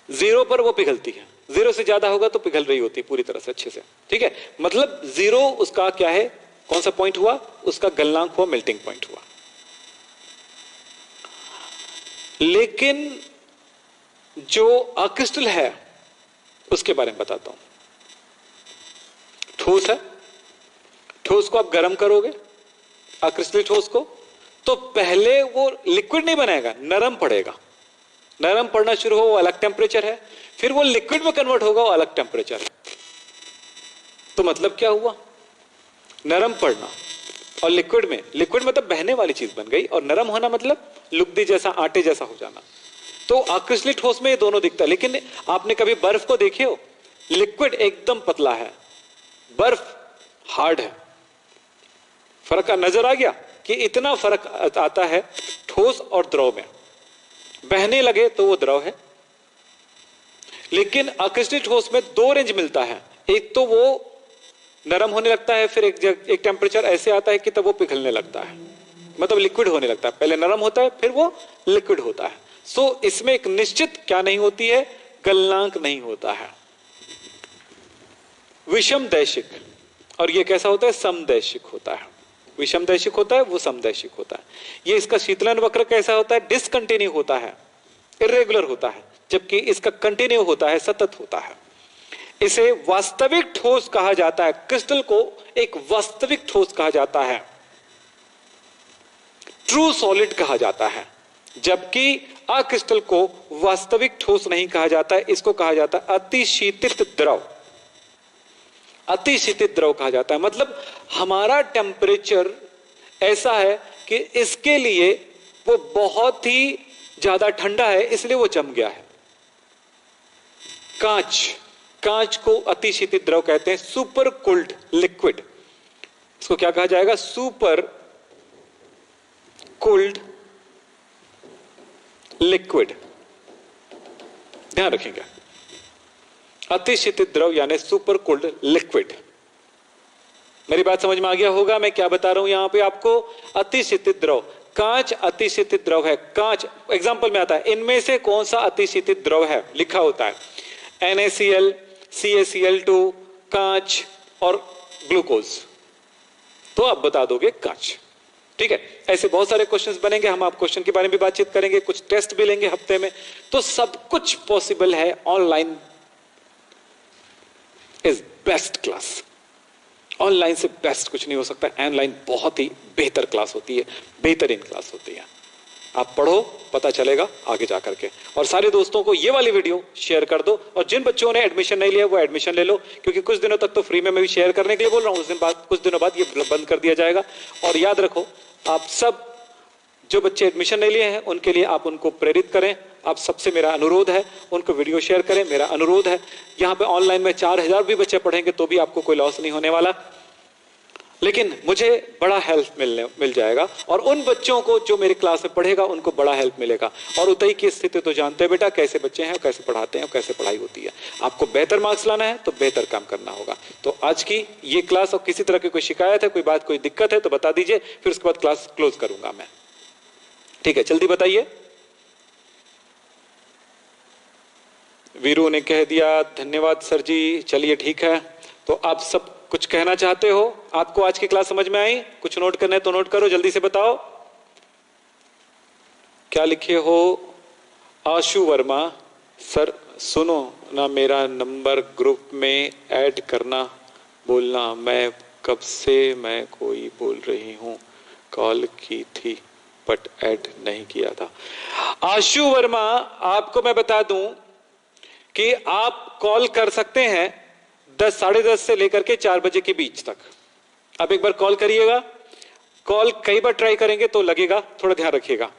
0 पर वो पिघलती है। 0 से ज्यादा होगा तो पिघल रही होती है पूरी तरह से अच्छे से, ठीक है? मतलब 0 उसका क्या है, कौन सा पॉइंट हुआ? उसका गलनांक हुआ, मेल्टिंग पॉइंट हुआ। लेकिन जो अक्रिस्टल है उसके बारे में बताता हूं। ठोस है, ठोस को आप गर्म करोगे, अक्रिस्टलीय ठोस को, तो पहले वो लिक्विड नहीं बनाएगा, नरम पड़ेगा। नरम पड़ना शुरू हो वो अलग टेम्परेचर है, फिर वो लिक्विड में कन्वर्ट होगा वो अलग टेम्परेचर है। तो मतलब क्या हुआ, नरम पड़ना और लिक्विड में, लिक्विड मतलब बहने वाली चीज बन गई, और नरम होना मतलब लुगदी जैसा, आटे जैसा हो जाना। तो अक्रिस्टलीय ठोस में ये दोनों दिखता है। लेकिन आपने कभी बर्फ को देखे हो, लिक्विड एकदम पतला है, बर्फ हार्ड है। फर्क नजर आ गया कि इतना फर्क आता है ठोस और द्रव में। बहने लगे तो वो द्रव है। लेकिन अक्रिस्टलीय ठोस में दो रेंज मिलता है, एक तो वो नरम होने लगता है, फिर एक टेम्परेचर ऐसे आता है कि तब वो पिघलने लगता है, मतलब लिक्विड होने लगता है। पहले नरम होता है फिर वो लिक्विड होता है। सो इसमें एक निश्चित क्या नहीं होती है, गलनांक नहीं होता है। विषम दैशिक, और ये कैसा होता है, समदैशिक होता है। विषम दैशिक होता है, वो समदैशिक होता है। ये इसका शीतलन वक्र कैसा होता है, डिसकंटिन्यू होता है, इरेगुलर होता है, जबकि इसका कंटिन्यू होता है, सतत होता है। इसे वास्तविक ठोस कहा जाता है। क्रिस्टल को एक वास्तविक ठोस कहा जाता है, ट्रू सॉलिड कहा जाता है, जबकि अक्रिस्टल को वास्तविक ठोस नहीं कहा जाता है। इसको कहा जाता है अतिशीतित द्रव। अतिशीतित द्रव कहा जाता है, मतलब हमारा टेम्परेचर ऐसा है कि इसके लिए वो बहुत ही ज्यादा ठंडा है, इसलिए वो जम गया है। कांच, कांच को अतिशीतित द्रव कहते हैं, सुपर कूल्ड लिक्विड। इसको क्या कहा जाएगा, सुपर कूल्ड लिक्विड। ध्यान रखेंगे, अतिशीतित द्रव यानी सुपर कूल्ड लिक्विड। मेरी बात समझ में आ गया होगा मैं क्या बता रहा हूं यहां पे आपको। अतिशीतित द्रव, कांच अतिशीतित द्रव है। कांच एग्जांपल में आता है, इनमें से कौन सा अतिशीतित द्रव है, लिखा होता है NaCl, CaCl2, कांच और ग्लूकोज। तो आप बता दोगे कांच। ठीक है, ऐसे बहुत सारे क्वेश्चंस बनेंगे, हम आप क्वेश्चन के बारे में भी बातचीत करेंगे, कुछ टेस्ट भी लेंगे हफ्ते में। तो सब कुछ पॉसिबल है। Online is best class. Online से बेस्ट कुछ नहीं हो सकता। ऑनलाइन बहुत ही बेहतर क्लास होती है, बेहतरीन क्लास होती है। आप पढ़ो, पता चलेगा आगे जाकर के। और सारे दोस्तों को ये वाली वीडियो शेयर कर दो, और जिन बच्चों ने एडमिशन नहीं लिया वो एडमिशन ले लो, क्योंकि कुछ दिनों तक तो फ्री में मैं भी शेयर करने के लिए बोल रहा हूं, उस दिन बाद, कुछ दिनों बाद ये बंद कर दिया जाएगा। और याद रखो, आप सब जो बच्चे एडमिशन नहीं लिए हैं उनके लिए आप उनको प्रेरित करें। आप सबसे मेरा अनुरोध है, उनको वीडियो शेयर करें, मेरा अनुरोध है। यहाँ पे ऑनलाइन में 4000 भी बच्चे पढ़ेंगे तो भी आपको कोई लॉस नहीं होने वाला, लेकिन मुझे बड़ा हेल्प मिल जाएगा। और उन बच्चों को जो मेरी क्लास में पढ़ेगा उनको बड़ा हेल्प मिलेगा। और उतई की स्थिति तो जानते हैं बेटा, कैसे बच्चे हैं, कैसे पढ़ाते हैं, कैसे पढ़ाई होती है। आपको बेहतर मार्क्स लाना है तो बेहतर काम करना होगा। तो आज की ये क्लास, और किसी तरह की कोई शिकायत है, कोई बात, कोई दिक्कत है तो बता दीजिए, फिर उसके बाद क्लास क्लोज करूंगा मैं। ठीक है, जल्दी बताइए। वीरू ने कह दिया, धन्यवाद सर जी। चलिए ठीक है, तो आप सब कुछ कहना चाहते हो? आपको आज की क्लास समझ में आई? कुछ नोट करना है तो नोट करो, जल्दी से बताओ क्या लिखे हो। आशु वर्मा, सर सुनो ना, मेरा नंबर ग्रुप में ऐड करना बोलना। मैं कब से मैं कोई बोल रही हूं, कॉल की थी बट ऐड नहीं किया था। आशु वर्मा, आपको मैं बता दूं कि आप कॉल कर सकते हैं 10, साढ़े 10 से लेकर के 4 बजे के बीच तक। आप एक बार कॉल करिएगा, कॉल कई बार ट्राई करेंगे तो लगेगा, थोड़ा ध्यान रखिएगा।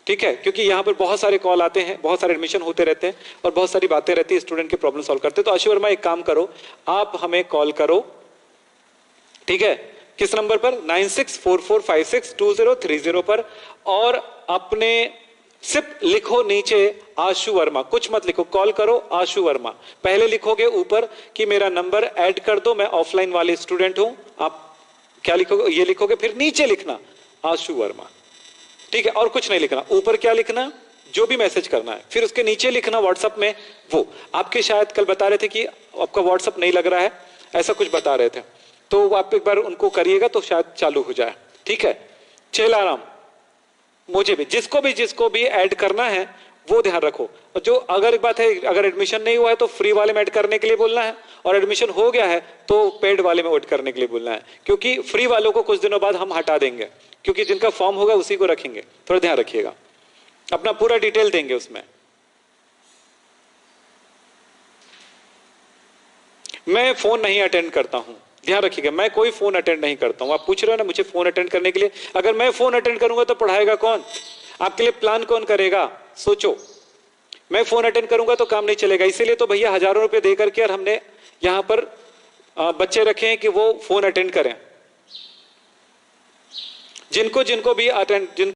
ठीक है, क्योंकि यहाँ पर बहुत सारे कॉल आते हैं, बहुत सारे एडमिशन होते रहते हैं और बहुत सारी बातें रहती है, स्टूडेंट के प्रॉब्लम सॉल्व करते हैं। तो आशु वर्मा एक काम करो, आप हमें कॉल करो, ठीक है, किस नंबर पर, 9644562030 पर, और अपने सिर्फ लिखो नीचे आशु वर्मा, कुछ मत लिखो, कॉल करो आशु वर्मा। पहले लिखोगे ऊपर कि मेरा नंबर ऐड कर दो, मैं ऑफलाइन वाले स्टूडेंट हूं। आप क्या लिखोगे, ये लिखोगे, फिर नीचे लिखना आशु वर्मा। ठीक है, और कुछ नहीं लिखना। ऊपर क्या लिखना, जो भी मैसेज करना है, फिर उसके नीचे लिखना व्हाट्सएप में। वो आपके शायद कल बता रहे थे कि आपका व्हाट्सएप नहीं लग रहा है, ऐसा कुछ बता रहे थे, तो आप एक बार उनको करिएगा तो शायद चालू हो जाए। ठीक है, चेलाराम, मुझे भी जिसको भी ऐड करना है वो ध्यान रखो। जो अगर एक बात है, अगर एडमिशन नहीं हुआ है तो फ्री वाले में ऐड करने के लिए बोलना है, और एडमिशन हो गया है तो पेड वाले में ऐड करने के लिए बोलना है, क्योंकि फ्री वालों को कुछ दिनों बाद हम हटा देंगे, क्योंकि जिनका फॉर्म होगा उसी को रखेंगे। थोड़ा ध्यान रखिएगा, अपना पूरा डिटेल देंगे उसमें। मैं फोन नहीं अटेंड करता हूं, ध्यान रखिएगा, मैं कोई फोन अटेंड नहीं करता हूं। आप पूछ रहे हो ना मुझे फोन अटेंड करने के लिए, अगर मैं फोन अटेंड करूंगा तो पढ़ाएगा कौन? आपके लिए प्लान कौन करेगा? सोचो। मैं फोन अटेंड करूंगा तो काम नहीं चलेगा। इसीलिए तो भैया हजारों रुपए दे करके और हमने यहां पर बच्चे रखे हैं कि वो फोन अटेंड करें। जिनको जिनको भी अटेंड